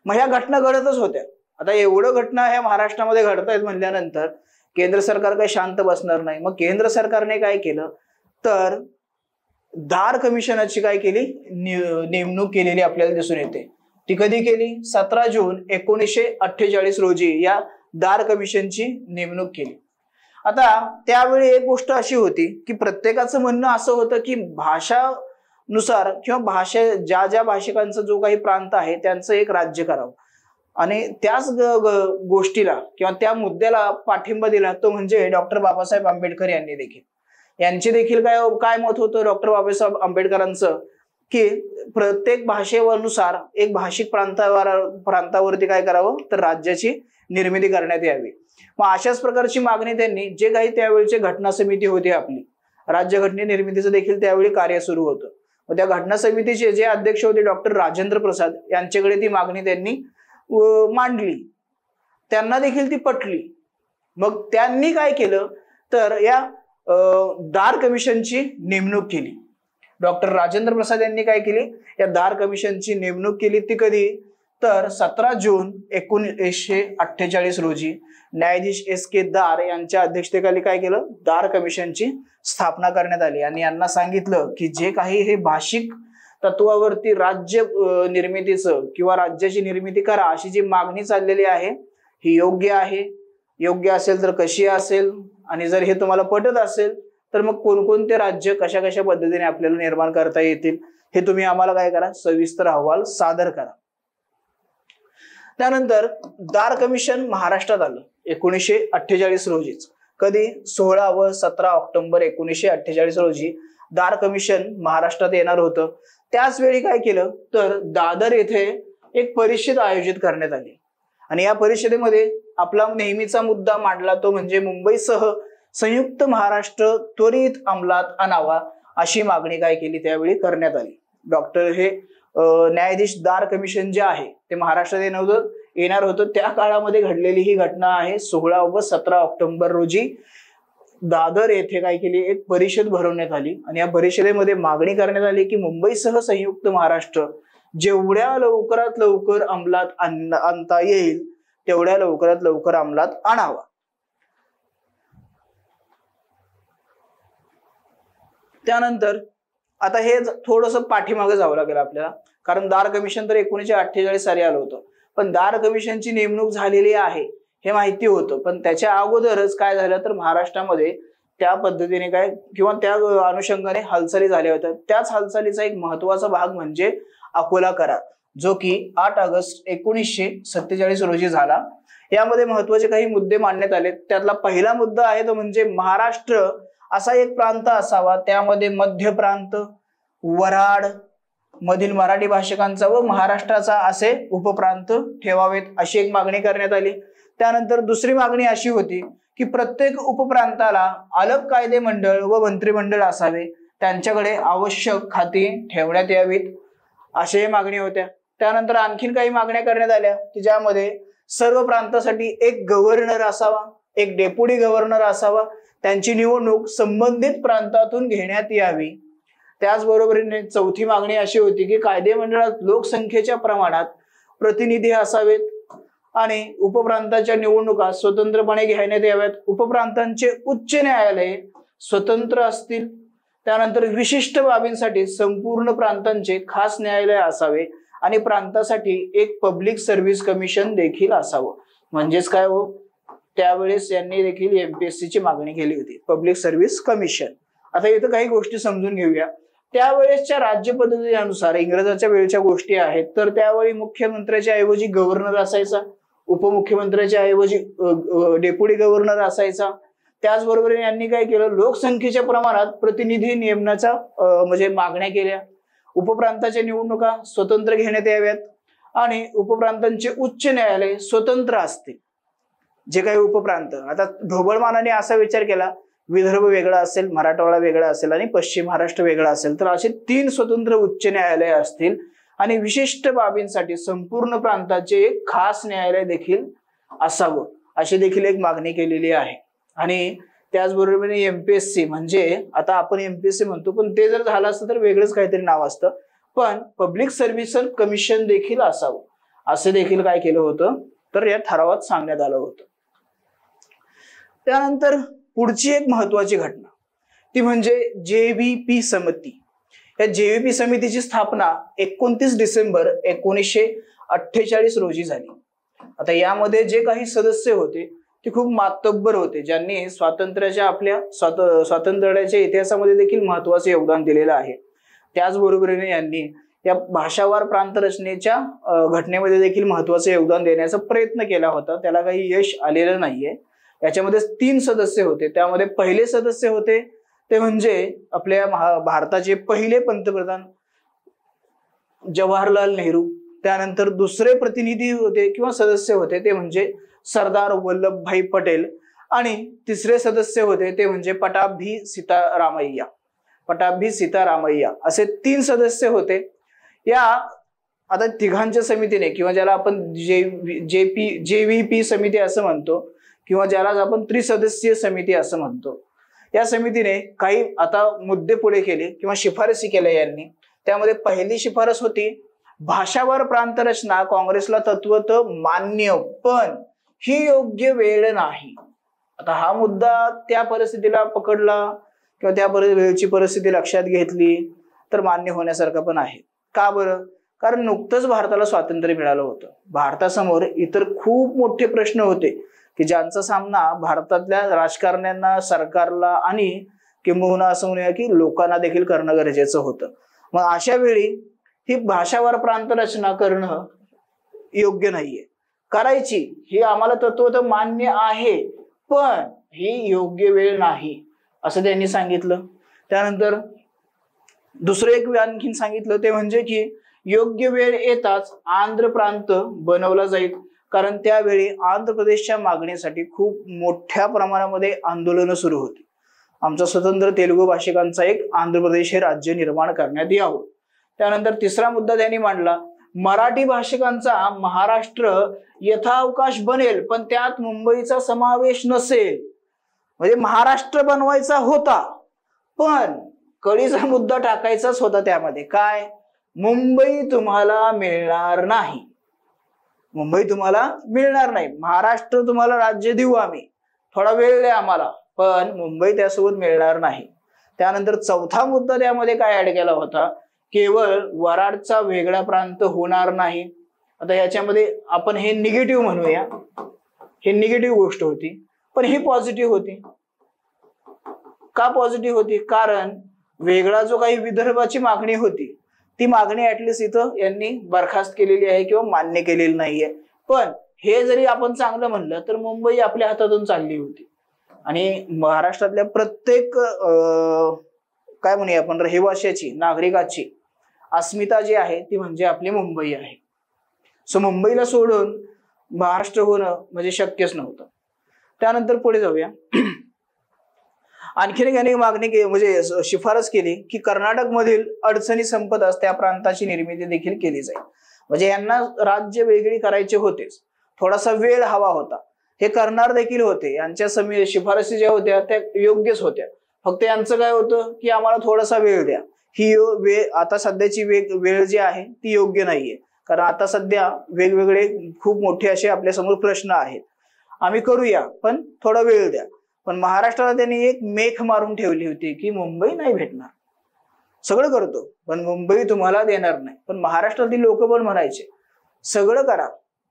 मग ह्या घटना घडतच होत्या. आता एवढं घटना ह्या महाराष्ट्रामध्ये घडत आहेत म्हणल्यानंतर केंद्र सरकार काही शांत बसणार नाही. मग केंद्र सरकारने काय केलं तर धार कमिशनाची काय केली, नेमणूक केलेली आपल्याला दिसून येते. ती कधी केली, 17 जून 1948 रोजी या धार कमिशनची नेमणूक केली. आता त्यावेळी एक गोष्ट अशी होती की प्रत्येकाचं म्हणणं असं होतं की भाषानुसार किंवा भाषा ज्या भाषिकांचा जो काही प्रांत आहे त्यांचं एक राज्य करावं. आणि त्याच गोष्टीला किंवा त्या मुद्द्याला पाठिंबा दिला तो म्हणजे डॉक्टर बाबासाहेब आंबेडकर यांनी देखील. यांचे देखील काय मत होतं डॉक्टर बाबासाहेब आंबेडकरांचं की प्रत्येक भाषेनुसार एक भाषिक प्रांतावरती काय करावं तर राज्याची निर्मिती करण्यात यावी. मग अशाच प्रकारची मागणी त्यांनी, जे काही त्यावेळीची घटना समिती होती आपली राज्यघटने निर्मितीचं देखील त्यावेळी कार्य सुरू होतं. मग त्या घटना समितीचे जे अध्यक्ष होते डॉक्टर राजेंद्र प्रसाद यांच्याकडे ती मागणी त्यांनी मांडली. त्यांना देखील ती पटली. मग त्यांनी काय केलं तर या धार कमिशनची नेमणूक केली. डॉक्टर राजेंद्र प्रसाद यांनी काय केली, या धार कमिशनची नेमणूक केली. ती कधी तर 17 जून 1948 रोजी न्यायाधीश S.K. दार यांच्या अध्यक्षतेखाली काय केलं, धार कमिशनची स्थापना करण्यात आली. आणि यांना सांगितलं की जे काही हे भाषिक तत्वावरती राज्य निर्मितीचं किंवा राज्याची निर्मिती करा अशी जी मागणी चाललेली आहे ही योग्य आहे. योग्य असेल तर कशी असेल, आणि जर हे तुम्हाला पटत असेल तर मग कोणकोणते राज्य कशा कशा पद्धतीने आपल्याला निर्माण करता येतील हे तुम्ही आम्हाला काय करा, सविस्तर अहवाल सादर करा. त्यानंतर दार कमिशन महाराष्ट्रात आलं 1948 रोजीच. कधी 16 व 17 ऑक्टोबर 1948 रोजी दार कमिशन महाराष्ट्रात येणार होतं. त्याच वेळी काय केलं तर दादर येथे एक परिषद आयोजित करण्यात आली. आणि या परिषदेमध्ये आपला नेहमीचा मुद्दा मांडला तो म्हणजे मुंबईसह संयुक्त महाराष्ट्र त्वरित अंमलात आणावा अशी मागणी काय केली त्यावेळी करण्यात आली. डॉक्टर हे न्यायाधीश दार कमिशन जे आहे ते महाराष्ट्रात येणार होतं. त्या काळामध्ये घडलेली ही घटना आहे. 16 व 17 ऑक्टोबर रोजी दादर येथे काय केली, एक परिषद भरवण्यात आली. आणि या परिषदेमध्ये मागणी करण्यात आली की मुंबईसह संयुक्त महाराष्ट्र जेवढ्या लवकरात लवकर अंमलात आणता येईल तेवढ्या लवकरात लवकर अंमलात आणावा. त्यानंतर आता हे थोडंसं पाठीमागे जावं लागेल आपल्याला, कारण दार कमिशन तर 1948 साली आलं होतं. पण दार कमिशनची नेमणूक झालेली आहे हे माहिती होतं. पण त्याच्या अगोदरच काय झालं तर महाराष्ट्रामध्ये त्या पद्धतीने काय किंवा त्या अनुषंगाने हालचाली झाल्या होत्या. त्याच हालचालीचा एक महत्वाचा भाग म्हणजे अकोला करार, जो की 8 ऑगस्ट 1947 रोजी झाला. यामध्ये महत्वाचे काही मुद्दे मांडण्यात आले. त्यातला पहिला मुद्दा आहे तो म्हणजे महाराष्ट्र असा एक प्रांत असावा, त्यामध्ये मध्य प्रांत, वराड, मधील मराठी भाषिकांचा व महाराष्ट्राचा असे उपप्रांत ठेवावेत अशी एक मागणी करण्यात आली। त्यानंतर दुसरी मागणी अशी होती की प्रत्येक उपप्रांताला अलग कायदे मंडळ व मंत्रिमंडळ असावे, त्यांच्याकडे आवश्यक खाती ठेवण्यात यावीत अशी मागणी होत्या। त्यानंतर आणखीन काही मागण्या करण्यात आल्या की ज्यामध्ये सर्व प्रांतासाठी एक गव्हर्नर असावा, एक डेप्युटी गव्हर्नर असावा, त्यांची निवडणूक संबंधित प्रांतातून घेण्यात यावी। त्याचबरोबरीने चौथी मागणी अशी होती की कायदे मंडळात लोकसंख्येच्या प्रमाणात प्रतिनिधी असावेत आणि उपप्रांताच्या निवडणुका स्वतंत्रपणे घेण्यात याव्यात। उपप्रांतांचे उच्च न्यायालय स्वतंत्र असतील। त्यानंतर विशिष्ट बाबींसाठी संपूर्ण प्रांतांचे खास न्यायालय असावे आणि प्रांतासाठी एक पब्लिक सर्व्हिस कमिशन देखील असावं। म्हणजेच काय हो, त्यावेळेस यांनी देखील एमपीएससी ची मागणी केली होती, पब्लिक सर्व्हिस कमिशन। आता इथं काही गोष्टी समजून घेऊया। त्यावेळेसच्या राज्य पद्धतीनुसार इंग्रजाच्या वेळच्या गोष्टी आहेत, तर त्यावेळी मुख्यमंत्र्याच्या ऐवजी गव्हर्नर असायचा, उपमुख्यमंत्र्याच्या ऐवजी डेप्युटी गव्हर्नर असायचा। त्याचबरोबर यांनी काय केलं, लोकसंख्येच्या प्रमाणात प्रतिनिधी नेमण्याचा म्हणजे मागण्या केल्या। उपप्रांताच्या निवडणुका स्वतंत्र घेण्यात याव्यात आणि उपप्रांतांचे उच्च न्यायालय स्वतंत्र असतील। जे काही उपप्रांत, आता ढोबळमानाने असा विचार केला विदर्भ वेगळा असेल, मराठवाडा वेगळा असेल आणि पश्चिम महाराष्ट्र वेगळा असेल, तर असे 3 स्वतंत्र उच्च न्यायालय असतील आणि विशिष्ट बाबींसाठी संपूर्ण प्रांताचे एक खास न्यायालय देखील असावं अशी देखील एक मागणी केलेली आहे। आणि त्याचबरोबर एमपीएससी, म्हणजे आता आपण एमपीएससी म्हणतो पण ते जर झालं असतं तर वेगळंच काहीतरी नाव असतं, पण पब्लिक सर्व्हिस कमिशन देखील असावं असे देखील काय केलं होतं, तर या ठरावात सांगण्यात आलं होतं। त्यानंतर पुढची एक महत्वाची घटना ती म्हणजे जेव्हीपी समिती। या जेव्हीपी समितीची स्थापना 29 डिसेंबर 1948 रोजी झाली। आता यामध्ये जे काही सदस्य होते ते खूप मातब्बर होते, ज्यांनी स्वातंत्र्याच्या इतिहासामध्ये देखील महत्वाचे योगदान दिलेलं आहे। त्याचबरोबरीने यांनी या भाषावार प्रांत रचनेच्या घटनेमध्ये देखील महत्वाचे योगदान देण्याचा प्रयत्न केला होता, त्याला काही यश आलेलं नाहीये। याच्यामध्ये 3 सदस्य होते। त्यामध्ये पहिले सदस्य होते ते म्हणजे आपल्या भारताचे पहिले पंतप्रधान जवाहरलाल नेहरू। त्यानंतर दुसरे प्रतिनिधी होते किंवा सदस्य होते ते म्हणजे सरदार वल्लभभाई पटेल आणि तिसरे सदस्य होते ते म्हणजे पटाभी सीतारामय्या असे 3 सदस्य होते। या आता तिघांच्या समितीने किंवा ज्याला आपण जेव्हीपी समिती असं म्हणतो किंवा ज्याला आपण त्रिसदस्यीय समिती असं म्हणतो, या समितीने काही आता मुद्दे पुढे केले किंवा शिफारसी केल्या यांनी। त्यामध्ये पहिली शिफारस होती भाषावार प्रांत रचना काँग्रेसला तत्वतः मान्य, पण ही योग्य वेळ नाही। आता हा मुद्दा त्या परिस्थितीला पकडला किंवा त्या वेळची परिस्थिती लक्षात घेतली तर मान्य होण्यासारखं पण आहे। का बरं? कारण नुकतंच भारताला स्वातंत्र्य मिळालं होतं। भारतासमोर इतर खूप मोठे प्रश्न होते की ज्यांचा सामना भारतातल्या राजकारण्यांना, सरकारला आणि किंबहुना असं म्हणूया की लोकांना देखील करणं गरजेचं होतं। मग अशा वेळी ही भाषावार प्रांत रचना करणं योग्य नाहीये, करायची ही आम्हाला तत्वतः मान्य आहे, पण ही योग्य वेळ नाही असं त्यांनी सांगितलं। त्यानंतर दुसरं एक आणखीन सांगितलं ते म्हणजे की योग्य वेळ येताच आंध्र प्रांत बनवला जाईल, कारण त्यावेळी आंध्र प्रदेशच्या मागणीसाठी खूप मोठ्या प्रमाणामध्ये आंदोलनं सुरू होती। आमचा स्वतंत्र तेलुगू भाषिकांचा एक आंध्र प्रदेश हे राज्य निर्माण करण्यात यावं। त्यानंतर तिसरा मुद्दा त्यांनी मांडला, मराठी भाषिकांचा महाराष्ट्र यथावकाश बनेल पण त्यात मुंबईचा समावेश नसेल। म्हणजे महाराष्ट्र बनवायचा होता पण कळीचा मुद्दा टाकायचाच होता त्यामध्ये, काय? मुंबई तुम्हाला मिळणार नाही, मुंबई तुम्हाला मिळणार नाही, महाराष्ट्र तुम्हाला राज्य देऊ आम्ही, थोडा वेळ द्या आम्हाला, पण मुंबई त्यासोबत मिळणार नाही। त्यानंतर चौथा मुद्दा त्यामध्ये काय ऍड केला होता, केवळ वराडचा वेगळा प्रांत होणार नाही। आता याच्यामध्ये आपण हे निगेटिव्ह म्हणूया, हे निगेटिव्ह गोष्ट होती, पण ही पॉझिटिव्ह होती। का पॉझिटिव्ह होती? कारण वेगळा जो काही विदर्भाची मागणी होती ती मागणी ऍटलिस्ट इथं यांनी बरखास्त केलेली आहे किंवा मान्य केलेली नाहीये। पण हे जरी आपण चांगलं म्हणलं तर मुंबई आपल्या हातातून चालली होती आणि महाराष्ट्रातल्या प्रत्येक काय म्हणूया आपण रहिवाशाची, नागरिकाची अस्मिता जी आहे ती म्हणजे आपली मुंबई आहे. सो मुंबईला सोडून महाराष्ट्र होणं म्हणजे शक्यच नव्हतं. त्यानंतर पुढे जाऊया. आणखीन याने मागणी म्हणजे शिफारस केली की कर्नाटक मधील अडचणी संपताच त्या प्रांताची निर्मिती देखील केली जाईल. म्हणजे यांना राज्य वेगळी करायचे होतेच, थोडासा वेळ हवा होता, हे करणार देखील होते. यांच्या शिफारसी ज्या होत्या त्या योग्यच होत्या, फक्त यांचं काय होतं की आम्हाला थोडासा वेळ द्या. ही वेळ आता सध्याची वेळ जी आहे ती योग्य नाहीये, कारण आता सध्या वेगवेगळे खूप मोठे असे आपल्या समोर प्रश्न आहेत. आम्ही करूया पण थोडा वेळ द्या. पण महाराष्ट्राला त्यांनी एक मेख मारून ठेवली होती की मुंबई नाही भेटणार, सगळं करतो पण मुंबई तुम्हाला देणार नाही. पण महाराष्ट्रातील लोक पण म्हणायचे सगळं करा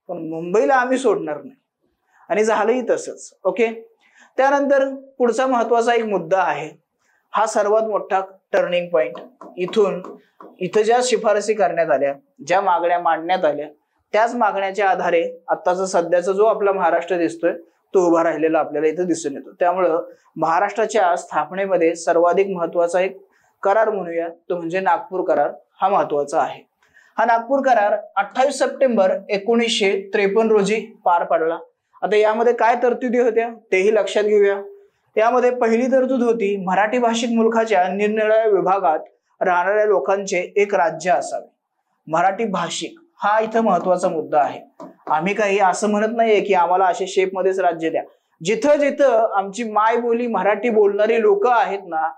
पण मुंबईला आम्ही सोडणार नाही, आणि झालंही तसंच. ओके. त्यानंतर पुढचा महत्वाचा एक मुद्दा आहे, हा सर्वात मोठा टर्निंग पॉइंट. इथं ज्या शिफारसी करण्यात आल्या, ज्या मागण्या मांडण्यात आल्या, त्याच मागण्याच्या आधारे आत्ताचा सध्याचा जो आपला महाराष्ट्र दिसतोय तो उभा राहिलेला आपल्याला इथं दिसून येतो. त्यामुळं महाराष्ट्राच्या स्थापनेमध्ये सर्वाधिक महत्वाचा एक करार म्हणूया तो म्हणजे नागपूर करार हा महत्वाचा आहे. हा नागपूर करार 28 सप्टेंबर 1953 रोजी पार पडला. आता यामध्ये काय तरतुदी होत्या तेही लक्षात घेऊया. यामध्ये पहिली तरतूद होती मराठी भाषिक मुलखाच्या निरनिराळ्या विभागात राहणाऱ्या लोकांचे एक राज्य असावे. मराठी भाषिक हा इथं महत्वाचा मुद्दा आहे. आम्ही काही असं म्हणत नाहीये की आम्हाला असे शेप मध्येच राज्य द्या. जिथं जिथं आमची मायबोली मराठी बोलणारी लोक आहेत ना,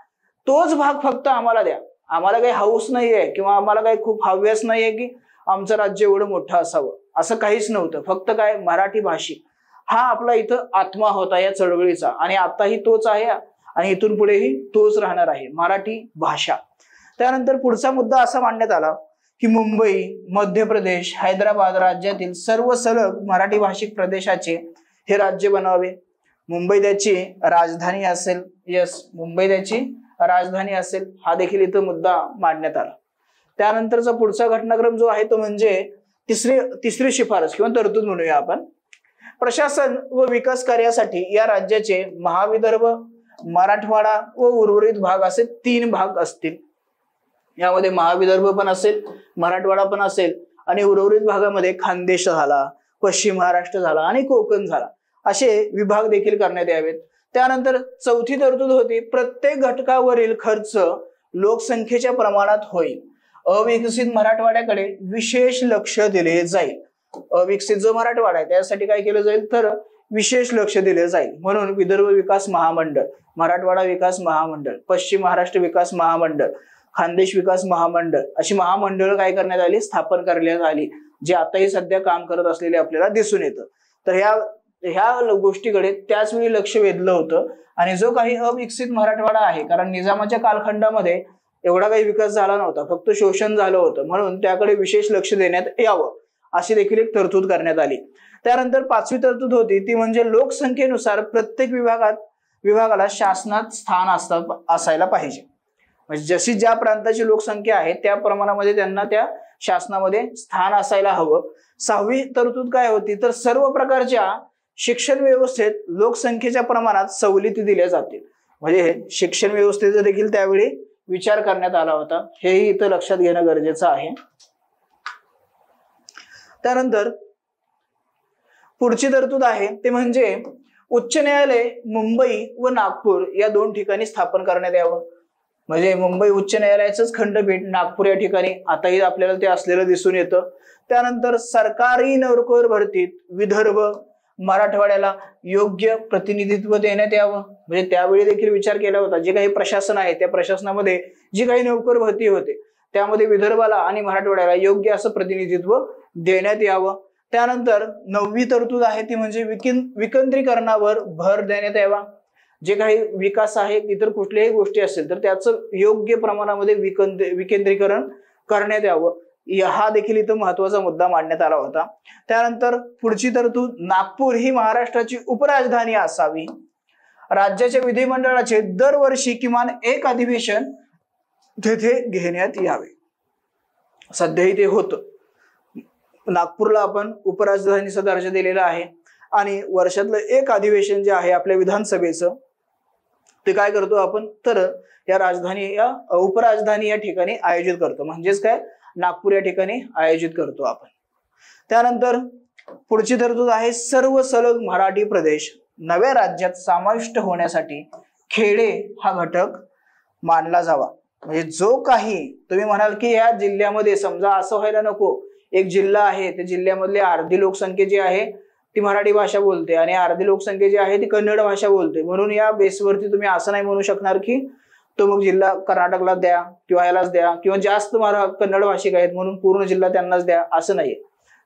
तोच भाग फक्त आम्हाला द्या. आम्हाला काही हाऊस नाहीये किंवा आम्हाला काही खूप हव्यास नाहीये की आमचं राज्य एवढं मोठं असावं, असं काहीच नव्हतं. फक्त काय मराठी भाषिक हा आपला इथं आत्मा होता या चळवळीचा, आणि आताही तोच आहे आणि इथून पुढेही तोच राहणार आहे, मराठी भाषा. त्यानंतर पुढचा मुद्दा असा मांडण्यात आला की मुंबई, मध्य प्रदेश, हैदराबाद राज्यातील सर्व सलग मराठी भाषिक प्रदेशाचे हे राज्य बनावे. मुंबई त्याची राजधानी असेल. यस, मुंबई त्याची राजधानी असेल, हा देखील इथं मुद्दा मांडण्यात आला. त्यानंतरचा पुढचा घटनाक्रम जो आहे तो म्हणजे तिसरी शिफारस किंवा तरतूद म्हणूया आपण. प्रशासन व विकास कार्यासाठी या राज्याचे महाविदर्भ, मराठवाडा व उर्वरित भाग असे 3 भाग असतील. यामध्ये महाविदर्भ पण असेल, मराठवाडा पण असेल, आणि उर्वरित भागामध्ये खानदेश झाला, पश्चिम महाराष्ट्र झाला आणि कोकण झाला, असे विभाग देखील करण्यात यावेत. त्यानंतर चौथी तरतूद होती प्रत्येक घटकावरील खर्च लोकसंख्येच्या प्रमाणात होईल. अविकसित मराठवाड्याकडे विशेष लक्ष दिले जाईल. अविकसित जो मराठवाडा आहे त्यासाठी काय केलं जाईल तर विशेष लक्ष दिले जाईल. म्हणून विदर्भ विकास महामंडळ, मराठवाडा विकास महामंडळ, पश्चिम महाराष्ट्र विकास महामंडळ, खानदेश विकास महामंडळ अशी महामंडळ काय करण्यात आली, स्थापन करण्यात आली, जे आताही सध्या काम करत असलेले आपल्याला दिसून येतं. तर ह्या गोष्टीकडे त्याच वेळी लक्ष वेधलं होतं. आणि जो काही अविकसित मराठवाडा आहे, कारण निजामाच्या कालखंडामध्ये एवढा काही विकास झाला नव्हता, फक्त शोषण झालं होतं, म्हणून त्याकडे विशेष लक्ष देण्यात यावं अशी देखील एक तरतूद करण्यात आली. त्यानंतर 5वी तरतूद होती ती म्हणजे लोकसंख्येनुसार प्रत्येक विभागाला शासनात स्थान असायला पाहिजे. म्हणजे जशी ज्या प्रांताची लोकसंख्या आहे त्या प्रमाणामध्ये त्यांना त्या शासनामध्ये स्थान असायला हवं. 6वी तरतूद काय होती तर सर्व प्रकारच्या शिक्षण व्यवस्थेत लोकसंख्येच्या प्रमाणात सवलती दिल्या जातील. म्हणजे शिक्षण व्यवस्थेचा देखील त्यावेळी विचार करण्यात आला होता, हेही इथं लक्षात घेणं गरजेचं आहे. त्यानंतर पुढची तरतूद आहे ते म्हणजे उच्च न्यायालय मुंबई व नागपूर या 2 ठिकाणी स्थापन करण्यात यावं. म्हणजे मुंबई उच्च न्यायालयाचंच खंडपीठ नागपूर या ठिकाणी आताही आपल्याला ते असलेलं दिसून येतं. त्यानंतर सरकारी नोकर भरतीत विदर्भ, मराठवाड्याला योग्य प्रतिनिधित्व देण्यात यावं. म्हणजे त्यावेळी देखील विचार केला होता, जे काही प्रशासन आहे त्या प्रशासनामध्ये जी काही नोकर भरती होते त्यामध्ये विदर्भाला आणि मराठवाड्याला योग्य असं प्रतिनिधित्व देण्यात यावं. त्यानंतर 9वी तरतूद आहे ती म्हणजे विकेंद्रीकरणावर भर देण्यात यावा. जे काही विकास आहे इतर कुठल्याही गोष्टी असेल तर त्याचं योग्य प्रमाणामध्ये विकेंद्रीकरण करण्यात यावं. हा देखील इथं महत्वाचा मुद्दा मांडण्यात आला होता. त्यानंतर पुढची तरतूद नागपूर ही महाराष्ट्राची उपराजधानी असावी. राज्याच्या विधिमंडळाचे दरवर्षी किमान एक अधिवेशन तेथे घेण्यात यावे. सध्याही ते होतं. नागपूरला आपण उपराजधानीचा दर्जा दिलेला आहे आणि वर्षातलं एक अधिवेशन जे आहे आपल्या विधानसभेचं ते काय करतो आपण तर या राजधानी या उपराजधानी या ठिकाणी आयोजित करतो, म्हणजेच काय नागपूर या ठिकाणी आयोजित करतो आपण। त्यानंतर पुढची तरतूद आहे सर्व सलग मराठी प्रदेश नव्या राज्यात समाविष्ट होण्यासाठी खेडे हा घटक मानला जावा। म्हणजे जो काही तुम्ही म्हणाल की या जिल्ह्यामध्ये समजा असं व्हायला नको, एक जिल्हा आहे त्या जिल्ह्यामधली अर्धी लोकसंख्या जी आहे ती मराठी भाषा बोलते आणि अर्धी लोकसंख्या जी आहे ती कन्नड भाषा बोलते, म्हणून या बेसवरती तुम्ही असं नाही म्हणू शकणार की तो मग जिल्हा कर्नाटकला द्या किंवा यालाच द्या किंवा जास्त कन्नड भाषिक आहेत म्हणून पूर्ण जिल्हा त्यांनाच द्या, असं नाहीये।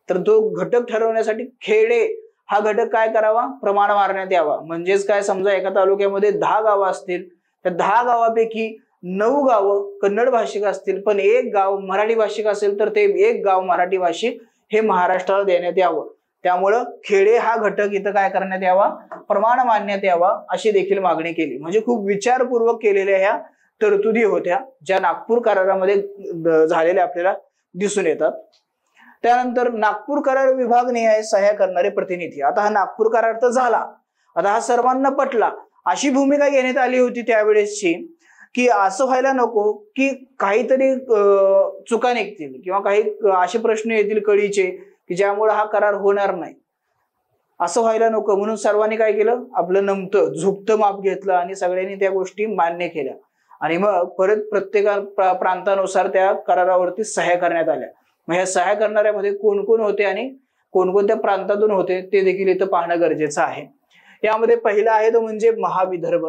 तर तो घटक ठरवण्यासाठी खेडे हा घटक काय करावा प्रमाण मारण्यात यावा। म्हणजेच काय समजा एका तालुक्यामध्ये 10 गावं असतील, त्या 10 गावापैकी 9 गावं कन्नड भाषिक असतील पण एक गाव मराठी भाषिक असेल तर ते एक गाव मराठी भाषिक हे महाराष्ट्राला देण्यात यावं। त्यामुळं खेडे हा घटक इथं काय करण्यात यावा प्रमाण मानण्यात यावा अशी देखील मागणी केली। म्हणजे खूप विचारपूर्वक केलेल्या ह्या तरतुदी होत्या ज्या नागपूर करारामध्ये झालेल्या आपल्याला दिसून येतात। त्यानंतर नागपूर करार विभाग न्याय सह्या करणारे प्रतिनिधी, आता हा नागपूर करार तर झाला, आता हा सर्वांना पटला अशी भूमिका घेण्यात आली होती त्यावेळेसची की असं व्हायला नको की काहीतरी चुका निघतील किंवा काही असे प्रश्न येतील कळीचे की ज्यामुळे हा करार होणार नाही, असं व्हायला नको म्हणून सर्वांनी काय केलं आपलं नमतं झुकतं माप घेतलं आणि सगळ्यांनी त्या गोष्टी मान्य केल्या आणि मग परत प्रत्येक प्रांतानुसार त्या करारावरती सह्या करण्यात आल्या। मग ह्या सह्या करणाऱ्यामध्ये कोण कोण होते आणि कोणकोणत्या प्रांतातून होते ते देखील इथं पाहणं गरजेचं आहे। यामध्ये पहिला आहे तो म्हणजे महाविदर्भ,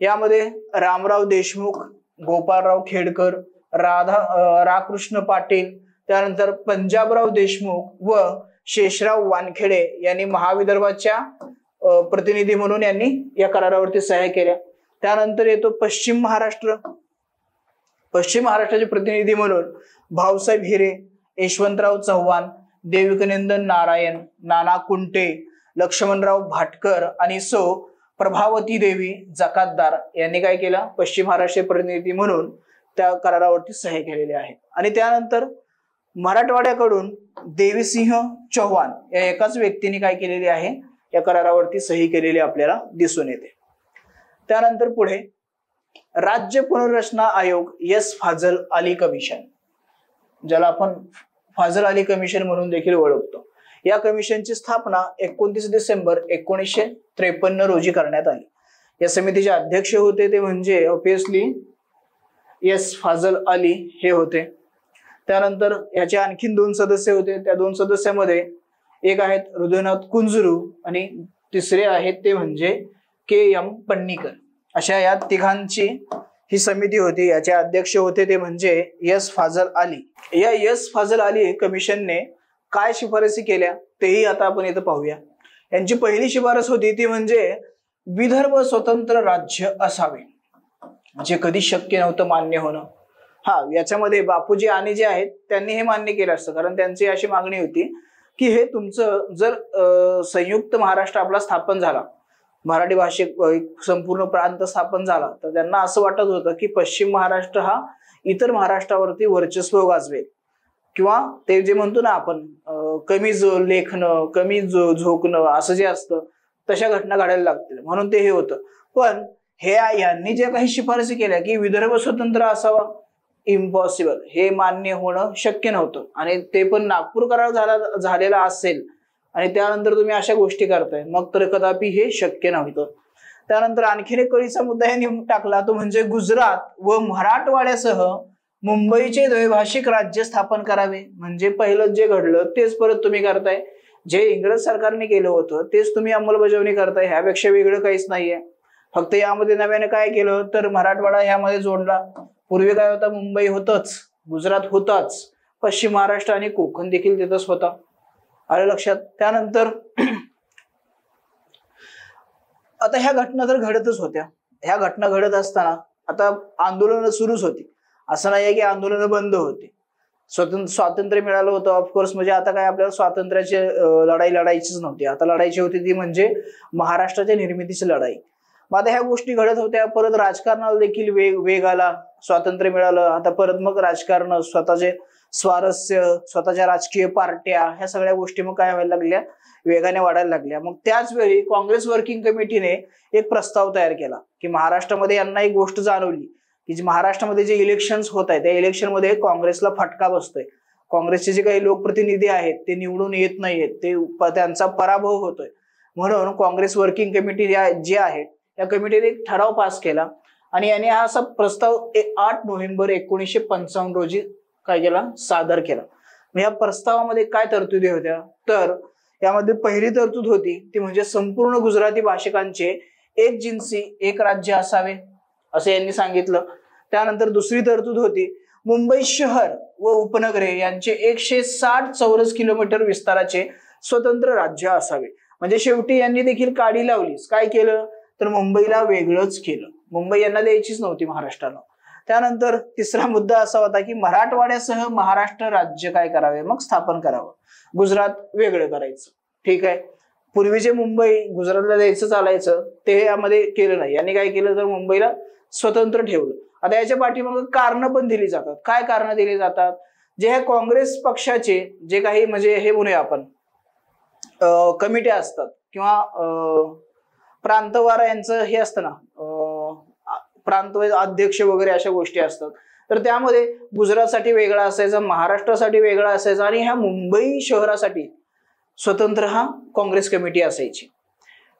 यामध्ये रामराव देशमुख, गोपाळराव खेडकर, राकृष्ण पाटील, त्यानंतर पंजाबराव देशमुख व शेषराव वानखेडे यांनी महाविदर्भाच्या प्रतिनिधी म्हणून यांनी या करारावरती सह्या केल्या। त्यानंतर येतो पश्चिम महाराष्ट्र, पश्चिम महाराष्ट्राचे प्रतिनिधी म्हणून भाऊसाहेब हिरे, यशवंतराव चव्हाण, देविकनंदन नारायण, नाना कुंटे, लक्ष्मणराव भाटकर आणि सौ प्रभावती देवी जकातदार यांनी काय केलं पश्चिम महाराष्ट्र प्रतिनिधी म्हणून त्या करारावरती सह्या केलेल्या आहेत। आणि त्यानंतर मराठवाड्याकडून देवीसिंह चौहान या एकाच व्यक्तीने काय केलेली आहे या करारावरती सही केलेली आपल्याला दिसून येते। त्यानंतर पुढे राज्य पुनर्रचना आयोग एस फाजल अली कमिशन, ज्याला आपण फाजल अली कमिशन म्हणून देखील ओळखतो, या कमिशनची स्थापना 29 डिसेंबर 1953 रोजी करण्यात आली। या समितीचे अध्यक्ष होते ते म्हणजे ऑब्वियसली एस फाजल अली हे होते। त्यानंतर याचे आणखीन 2 सदस्य होते, त्या 2 सदस्यामध्ये एक आहेत हृदयनाथ कुंजरू आणि तिसरे आहेत ते म्हणजे के.एम. पन्नीकर, अशा या तिघांची ही समिती होती। याचे अध्यक्ष होते ते म्हणजे एस फाजल अली। या एस फाजल अली कमिशनने काय शिफारसी केल्या तेही आता आपण इथं पाहूया। यांची पहिली शिफारस होती ती म्हणजे विदर्भ स्वतंत्र राज्य असावे, जे कधी शक्य नव्हतं मान्य होणं। हा, याच्यामध्ये बापूजी आणि जे आहेत त्यांनी हे मान्य केलं असतं, कारण त्यांची अशी मागणी होती की हे तुमचं जर संयुक्त महाराष्ट्र आपला स्थापन झाला, मराठी भाषिक संपूर्ण प्रांत स्थापन झाला, तर त्यांना असं वाटत होतं की पश्चिम महाराष्ट्र हा इतर महाराष्ट्रावरती वर्चस्व गाजवेल किंवा ते जे म्हणतो ना आपण कमी लेखणं कमी झोकणं असं जे असतं तशा घटना घडायला लागतील, म्हणून ते हे होतं। पण हे यांनी जे काही शिफारसी केल्या की विदर्भ स्वतंत्र असावा, इम्पॉसिबल, हे मान्य होणं शक्य नव्हतं आणि ते पण नागपूर करार झालेला असेल आणि त्यानंतर तुम्ही अशा गोष्टी करताय मग तर कदापि हे शक्य नव्हतं। त्यानंतर आणखीन एक कळीचा मुद्दा यांनी टाकला तो म्हणजे गुजरात व मराठवाड्यासह मुंबईचे द्वैभाषिक राज्य स्थापन करावे। म्हणजे पहिलं जे घडलं तेच परत तुम्ही करताय, जे इंग्रज सरकारने केलं होतं तेच तुम्ही अंमलबजावणी करताय, ह्यापेक्षा वेगळं काहीच नाहीये। फक्त यामध्ये नव्याने काय केलं तर मराठवाडा ह्यामध्ये जोडला। पूर्वी काय होता, मुंबई होतच, गुजरात होताच, पश्चिम महाराष्ट्र आणि कोकण देखील तिथंच होता, आलं लक्षात। त्यानंतर आता ह्या घटना तर घडतच होत्या, ह्या घटना घडत असताना आता आंदोलन सुरूच होती, असं नाहीये की आंदोलन बंद होते। स्वातंत्र्य मिळालं होतं ऑफकोर्स, म्हणजे आता काय आपल्याला स्वातंत्र्याची लढाई लढायचीच नव्हती, आता लढायची होती ती म्हणजे महाराष्ट्राच्या निर्मितीची लढाई। मग आता ह्या गोष्टी घडत होत्या, परत राजकारणाला देखील वेग आला, स्वातंत्र्य मिळालं, आता परत मग राजकारण स्वतःचे स्वारस्य, स्वतःच्या राजकीय पार्ट्या, ह्या सगळ्या गोष्टी मग काय व्हायला लागल्या, वेगाने वाढायला लागल्या. मग त्याच वेळी काँग्रेस वर्किंग कमिटीने एक प्रस्ताव तयार केला की महाराष्ट्रामध्ये यांना एक गोष्ट जाणवली की जी महाराष्ट्रामध्ये जे इलेक्शन्स होत आहेत त्या इलेक्शनमध्ये काँग्रेसला फटका बसतोय. काँग्रेसचे जे काही लोकप्रतिनिधी आहेत ते निवडून येत नाहीयेत, त्यांचा पराभव होतोय. म्हणून काँग्रेस वर्किंग कमिटी जी आहे त्या कमिटीने एक ठराव पास केला आणि याने हा असा प्रस्ताव 8 नोव्हेंबर 1955 रोजी काय केला, सादर केला. या प्रस्तावामध्ये काय तरतुदी होत्या, तर यामध्ये पहिली तरतूद होती ती म्हणजे संपूर्ण गुजराती भाषिकांचे एक जिन्सी एक राज्य असावे असं यांनी सांगितलं. त्यानंतर दुसरी तरतूद होती मुंबई शहर व उपनगरे यांचे 160 चौरस किलोमीटर विस्ताराचे स्वतंत्र राज्य असावे. म्हणजे शेवटी यांनी देखील काडी लावलीच. काय केलं तर मुंबईला वेगळंच केलं. मुंबई यांना द्यायचीच नव्हती महाराष्ट्राला. त्यानंतर तिसरा मुद्दा असा होता की मराठवाड्यासह महाराष्ट्र राज्य काय करावे, मग स्थापन करावं. गुजरात वेगळं करायचं. ठीक आहे, पूर्वी जे मुंबई गुजरातला द्यायचं चालायचं ते यामध्ये केलं नाही. यांनी काय केलं तर मुंबईला स्वतंत्र ठेवलं. आता याच्या पाठीमागे कारण पण दिली जातात. काय कारण दिली जातात, जे हे काँग्रेस पक्षाचे जे काही म्हणजे हे म्हणूया आपण कमिट्या असतात किंवा प्रांतवारा यांचं हे असतं ना, प्रांत अध्यक्ष वगैरे अशा गोष्टी असतात. तर त्यामध्ये गुजरातसाठी वेगळा असायचा, महाराष्ट्रासाठी वेगळा असायचा आणि ह्या मुंबई शहरासाठी स्वतंत्र हा काँग्रेस कमिटी असायची.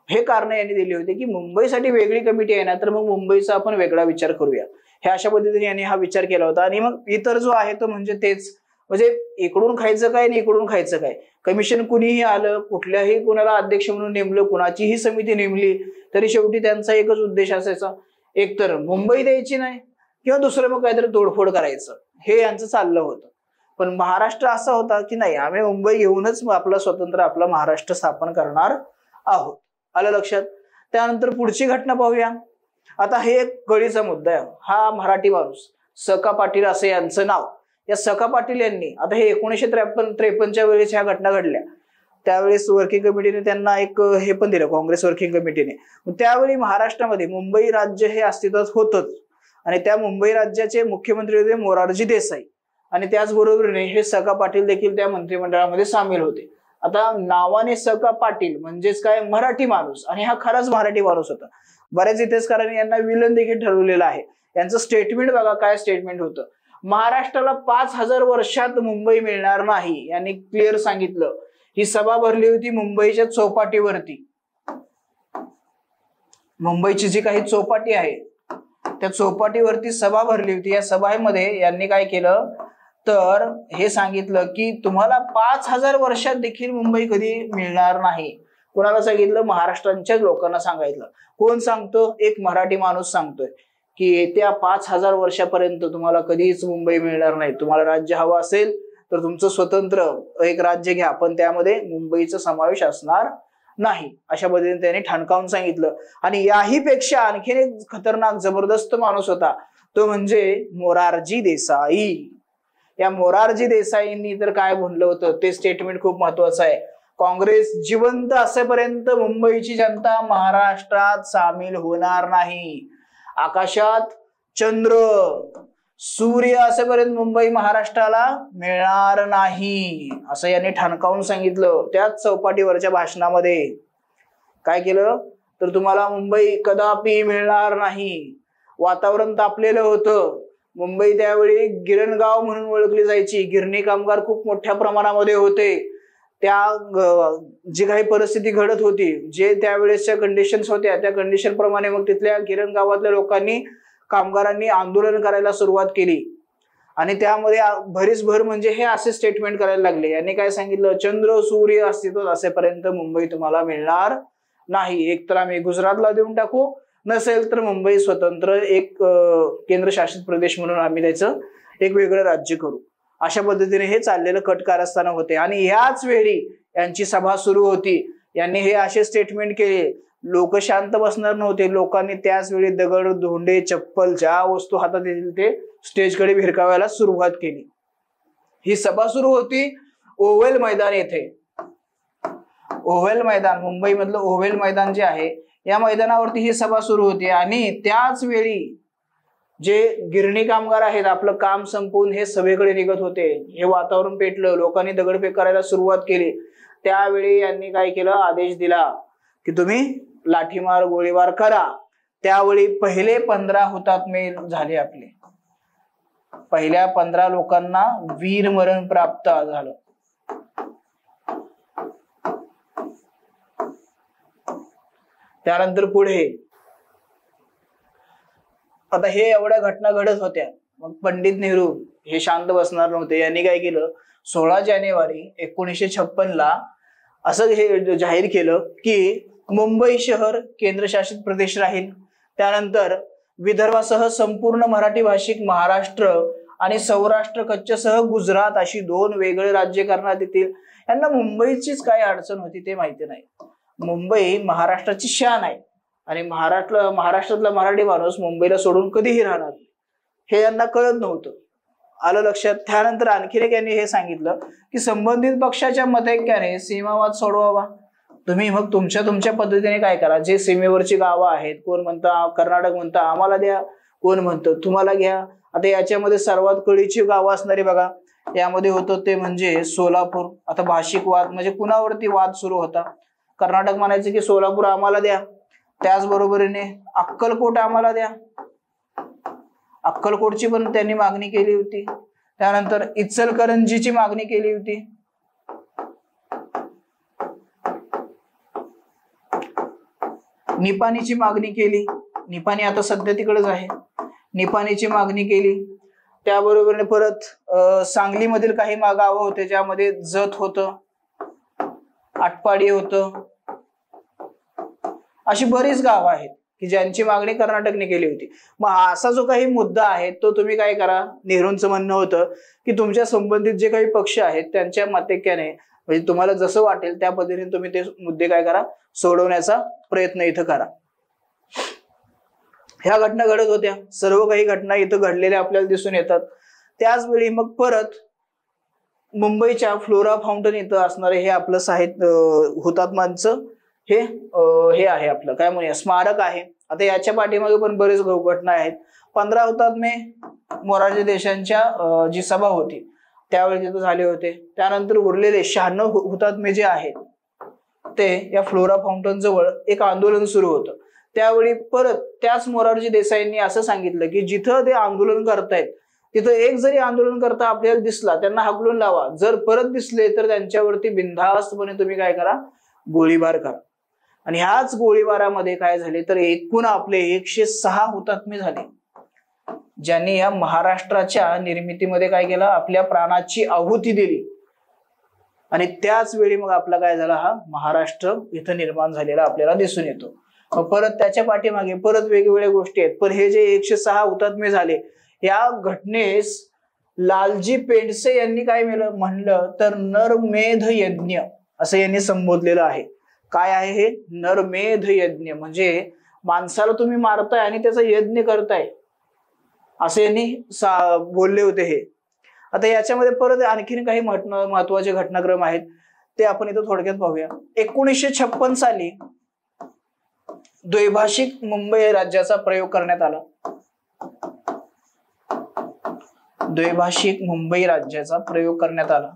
हे कारण यांनी दिली होती की मुंबईसाठी वेगळी कमिटी आहे ना, तर मग मुंबईचा आपण वेगळा विचार करूया. हे अशा पद्धतीने यांनी हा विचार केला होता. आणि मग इतर जो आहे तो म्हणजे तेच, म्हणजे इकडून खायचं काय आणि इकडून खायचं काय. कमिशन कुणीही आलं, कुठल्याही कुणाला अध्यक्ष म्हणून नेमलं, कुणाचीही समिती नेमली, तरी शेवटी त्यांचा एकच उद्देश असायचा, एकतर मुंबई द्यायची नाही किंवा दुसरं मग काहीतरी तोडफोड करायचं. हे यांचं चाललं होतं. पण महाराष्ट्र असा होता की नाही, आम्ही मुंबई घेऊनच आपला स्वतंत्र आपला महाराष्ट्र स्थापन करणार आहोत. आलं लक्षात. त्यानंतर पुढची घटना पाहूया. आता हे एक कळीचा मुद्दा आहे. हा मराठी माणूस सका पाटील असं यांचं नाव. या सका पाटील यांनी, आता हे 1953 वेळेस ह्या घटना घडल्या, त्यावेळेस वर्किंग कमिटीने त्यांना एक हे पण दिलं, काँग्रेस वर्किंग कमिटीने. त्यावेळी महाराष्ट्रामध्ये मुंबई राज्य हे अस्तित्वात होतच आणि त्या मुंबई राज्याचे मुख्यमंत्री होते मोरारजी देसाई आणि त्याचबरोबरीने हे सका पाटील देखील त्या मंत्रिमंडळामध्ये सामील होते. आता नावाने सका पाटील म्हणजेच काय, मराठी माणूस. आणि हा खराच मराठी माणूस होता. बऱ्याच इतिहासकारांनी यांना विलन देखील ठरवलेलं आहे. यांचं स्टेटमेंट बघा, काय स्टेटमेंट होतं. महाराष्ट्राला 5000 वर्षात मुंबई मिळणार नाही यांनी क्लिअर सांगितलं. ही सभा भरली होती मुंबईच्या चौपाटीवरती. मुंबईची जी काही चौपाटी आहे त्या चौपाटीवरती सभा भरली होती. या सभामध्ये यांनी काय केलं तर हे सांगितलं की तुम्हाला 5000 वर्षात देखील मुंबई कधी मिळणार नाही. कोणाला सांगितलं? महाराष्ट्राच्या लोकांना सांगितलं. कोण सांगतो? एक मराठी माणूस सांगतोय की येत्या 5000 वर्षापर्यंत तुम्हाला कधीच मुंबई मिळणार नाही. तुम्हाला राज्य हवं असेल तर तुमचं स्वतंत्र एक राज्य घ्या, पण त्यामध्ये मुंबईचा समावेश असणार नाही, अशा पद्धतीने त्यांनी ठणकावून सांगितलं. आणि याही पेक्षा आणखीन एक खतरनाक जबरदस्त माणूस होता, तो म्हणजे मोरारजी देसाई. या मोरारजी देसाईंनी तर काय म्हणलं होतं ते स्टेटमेंट खूप महत्वाचं आहे. काँग्रेस जिवंत असेपर्यंत मुंबईची जनता महाराष्ट्रात सामील होणार नाही. आकाशात चंद्र सूर्य असेपर्यंत मुंबई महाराष्ट्राला मिळणार नाही, असं यांनी ठणकावून सांगितलं. त्याच चौपाटीवरच्या भाषणामध्ये काय केलं तर तुम्हाला मुंबई कदापि मिळणार नाही. वातावरण तापलेलं होतं. मुंबई त्यावेळी गिरणगाव म्हणून ओळखली जायची. गिरणी कामगार खूप मोठ्या प्रमाणामध्ये होते. त्या जी काही परिस्थिती घडत होती, जे त्यावेळेसच्या कंडिशन्स होत्या त्या कंडिशन प्रमाणे मग तिथल्या गिरण गावातल्या लोकांनी, कामगारांनी आंदोलन करायला सुरुवात केली. आणि त्यामध्ये भरीसभर म्हणजे हे असे स्टेटमेंट करायला लागले. यांनी काय सांगितलं, चंद्र सूर्य अस्तित्वात असेपर्यंत मुंबई तुम्हाला मिळणार नाही. एक तर आम्ही गुजरातला देऊन टाकू, नसेल तर मुंबई स्वतंत्र एक केंद्रशासित प्रदेश म्हणून आम्ही त्याचं एक वेगळं राज्य करू. अशा पद्धतीने हे चाललेलं कट कारस्थान होते. आणि याच वेळी यांची सभा सुरू होती. यांनी हे असे स्टेटमेंट केले. लोक शांत बसणार नव्हते. लोकांनी त्याच वेळी दगड, धोंडे, चप्पल, ज्या वस्तू हातात येतील ते स्टेजकडे भिरकावायला सुरुवात केली. ही सभा सुरू होती ओव्हल मैदान येथे. ओव्हल मैदान, मुंबई मधलं ओव्हल मैदान जे आहे या मैदानावरती ही सभा सुरू होती. आणि त्याच वेळी जे गिरणी कामगार आहेत आपलं काम संपवून हे सभेकडे निघत होते, हे वातावरण पेटलं, लोकांनी दगडफेक करायला सुरुवात केली, त्यावेळी यांनी काय केलं, आदेश दिला की तुम्ही लाठीमार गोळीबार करा. त्यावेळी पहिले 15 हुतात्मे झाले आपले. पहिल्या 15 लोकांना वीरमरण प्राप्त झालं. त्यानंतर पुढे आता हे एवढ्या घटना घडत होत्या, मग पंडित नेहरू हे शांत बसणार नव्हते. यांनी काय केलं, 16 जानेवारी 1956 ला असं हे जाहीर केलं की मुंबई शहर केंद्रशासित प्रदेश राहील. त्यानंतर विदर्भासह संपूर्ण मराठी भाषिक महाराष्ट्र आणि सौराष्ट्र कच्छसह गुजरात अशी 2 वेगळे राज्य करण्यात येतील. यांना मुंबईचीच काय अडचण होती ते माहिती नाही. मुंबई महाराष्ट्राची शान आहे आणि महाराष्ट्रातला मराठी माणूस मुंबईला सोडून कधीही राहणार हे यांना कळत नव्हतं. आलं लक्षात. त्यानंतर आणखीन एक यांनी हे सांगितलं की संबंधित पक्षाच्या मतैक्याने सीमावाद सोडवावा. तुम्ही मग तुमच्या पद्धतीने काय करा, जे सीमेवरची गावं आहेत, कोण म्हणता कर्नाटक म्हणता आम्हाला द्या, कोण म्हणतं तुम्हाला घ्या. आता याच्यामध्ये सर्वात कळीची गावं असणारी बघा, यामध्ये होतं ते म्हणजे सोलापूर. आता भाषिक वाद म्हणजे कुणावरती वाद सुरू होता, कर्नाटक म्हणायचे की सोलापूर आम्हाला द्या, त्याचबरोबरीने अक्कलकोट आम्हाला द्या, अक्कलकोटची पण त्यांनी मागणी केली होती. त्यानंतर इचलकरंजीची मागणी केली होती. निपाणीची मागणी केली, निपाणी आता सध्या तिकडेच आहे, निपाणीची मागणी केली. त्याबरोबर परत सांगलीमधील काही गावं होते ज्यामध्ये जत होतं, आटपाडी होतं, अशी बरीच गावं आहेत की ज्यांची मागणी कर्नाटकने केली होती. मग असा जो काही मुद्दा आहे तो तुम्ही काय करा, नेहरूंचं म्हणणं होतं की तुमच्या संबंधित जे काही पक्ष आहेत त्यांच्या मतैक्याने म्हणजे तुम्हाला जसं वाटेल त्या पद्धतीने तुम्ही ते मुद्दे काय करा, सोडवण्याचा प्रयत्न इथं करा. ह्या घटना घडत होत्या, सर्व काही घटना इथं घडलेल्या आपल्याला दिसून येतात. त्याचवेळी मग परत मुंबईच्या फ्लोरा फाउंटन इथं असणारे हे आपलं साहित्य हुतात्मांचं हे आहे आपलं काय म्हणूया स्मारक आहे. आता याच्या पाठीमागे पण बरेच घटना आहेत. 15 हुतात्मे मोरारजी देशांच्या जी सभा होती त्यावेळी तिथं झाले होते. त्यानंतर उरलेले 96 हुतात्मे जे आहेत ते या फ्लोरा फाउंटन जवळ एक आंदोलन सुरू होतं. त्यावेळी परत त्याच मोरारजी देसाईंनी असं सांगितलं की जिथं ते आंदोलन करतायत तिथं एक जरी आंदोलन करता आपल्याला दिसला त्यांना हाकलून लावा, जर परत दिसले तर त्यांच्यावरती बिनधास्तपणे तुम्ही काय करा, गोळीबार करा. आणि ह्याच गोळीबारामध्ये काय झाले तर एकूण आपले 106 हुतात्मे झाले ज्यांनी या महाराष्ट्राच्या निर्मितीमध्ये काय केलं, आपल्या प्राणाची आहुती दिली. आणि त्याच वेळी मग आपला काय झाला, हा महाराष्ट्र इथं निर्माण झालेला आपल्याला दिसून येतो. मग परत त्याच्या पाठीमागे परत वेगवेगळ्या गोष्टी आहेत. पण हे जे 106 हुतात्मे झाले या घटनेस लालजी पेंडसे यांनी काय म्हणलं तर नरमेध यज्ञ असं यांनी संबोधलेलं आहे. काय आहे हे नरमेध यज्ञ, म्हणजे माणसाला तुम्ही मारताय आणि त्याचा यज्ञ करताय असे यांनी बोलले होते हे. आता याच्यामध्ये परत आणखीन काही महत्वाचे घटनाक्रम आहेत ते आपण इथं थोडक्यात पाहूया. 1956 साली द्वैभाषिक मुंबई राज्याचा प्रयोग करण्यात आला. द्वैभाषिक मुंबई राज्याचा प्रयोग करण्यात आला.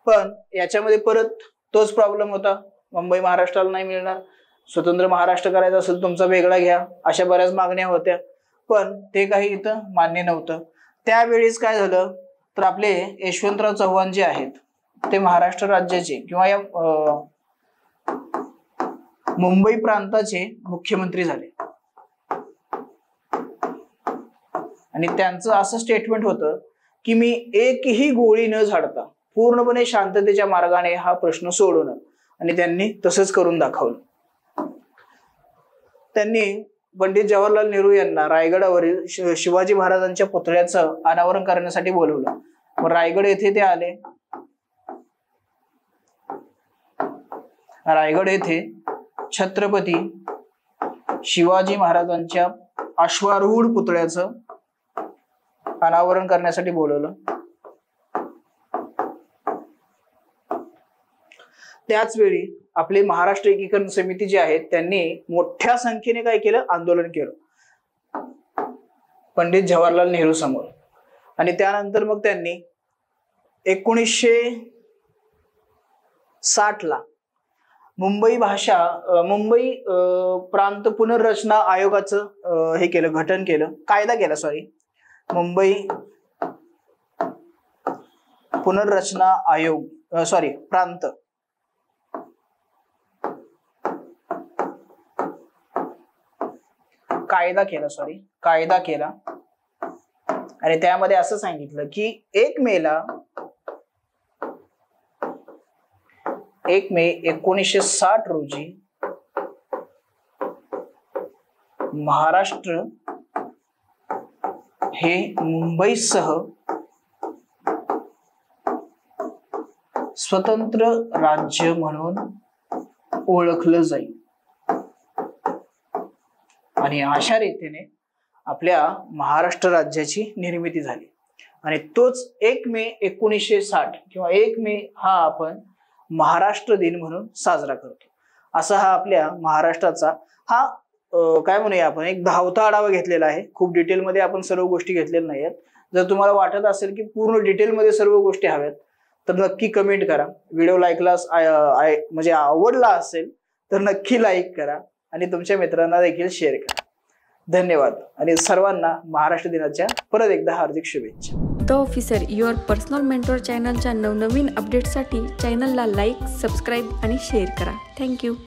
पण याच्यामध्ये परत तोच प्रॉब्लेम होता, मुंबई महाराष्ट्राला नाही मिळणार, स्वतंत्र महाराष्ट्र करायचा असेल तुमचा वेगळा घ्या, अशा बऱ्याच मागण्या होत्या. पण ते काही इथं मान्य नव्हतं. त्यावेळीच काय झालं तर आपले यशवंतराव चव्हाण जे आहेत ते महाराष्ट्र राज्याचे किंवा या मुंबई प्रांताचे मुख्यमंत्री झाले. आणि त्यांचं असं स्टेटमेंट होतं की मी एकही गोळी न झाडता पूर्णपणे शांततेच्या मार्गाने हा प्रश्न सोडवणार, आणि त्यांनी तसंच करून दाखवलं. त्यांनी पंडित जवाहरलाल नेहरू यांना रायगडावरील शिवाजी महाराजांच्या पुतळ्याचं अनावरण करण्यासाठी बोलवलं. मग रायगड येथे ते आले. रायगड येथे छत्रपती शिवाजी महाराजांच्या अश्वारूढ पुतळ्याचं अनावरण करण्यासाठी बोलवलं. त्याच वेळी आपली महाराष्ट्र एकीकरण समिती जी आहे त्यांनी मोठ्या संख्येने काय केलं, आंदोलन केलं पंडित जवाहरलाल नेहरू समोर. आणि त्यानंतर मग त्यांनी 1960 ला मुंबई प्रांत पुनर्रचना आयोगाचं हे केलं, गठन केलं, कायदा केला, मुंबई पुनर्रचना आयोग प्रांत कायदा केला. आणि त्यामध्ये असं सांगितलं की 1 मे 1960 रोजी महाराष्ट्र हे मुंबईसह स्वतंत्र राज्य म्हणून ओळखलं जाईल. आणि अशा रीतीने आपल्या महाराष्ट्र राज्याची निर्मिती झाली. आणि तोच 1 मे 1960 किंवा 1 मे हा आपण महाराष्ट्र दिन म्हणून साजरा करतो. असा हा आपल्या महाराष्ट्राचा हा काय म्हणूया आपण एक धावता आढावा घेतलेला आहे. खूप डिटेलमध्ये आपण सर्व गोष्टी घेतलेल्या नाहीत. जर तुम्हाला वाटत असेल की पूर्ण डिटेलमध्ये सर्व गोष्टी हव्यात तर नक्की कमेंट करा. व्हिडिओ लाईकला म्हणजे आवडला असेल तर नक्की लाईक करा आणि तुमच्या मित्रांना देखील शेअर करा. धन्यवाद आणि सर्वांना महाराष्ट्र दिनाच्या परत एकदा हार्दिक शुभेच्छा. The officer your personal mentor चॅनलच्या नवनवीन अपडेट्ससाठी चॅनलला लाईक, सबस्क्राईब आणि शेअर करा. थँक्यू.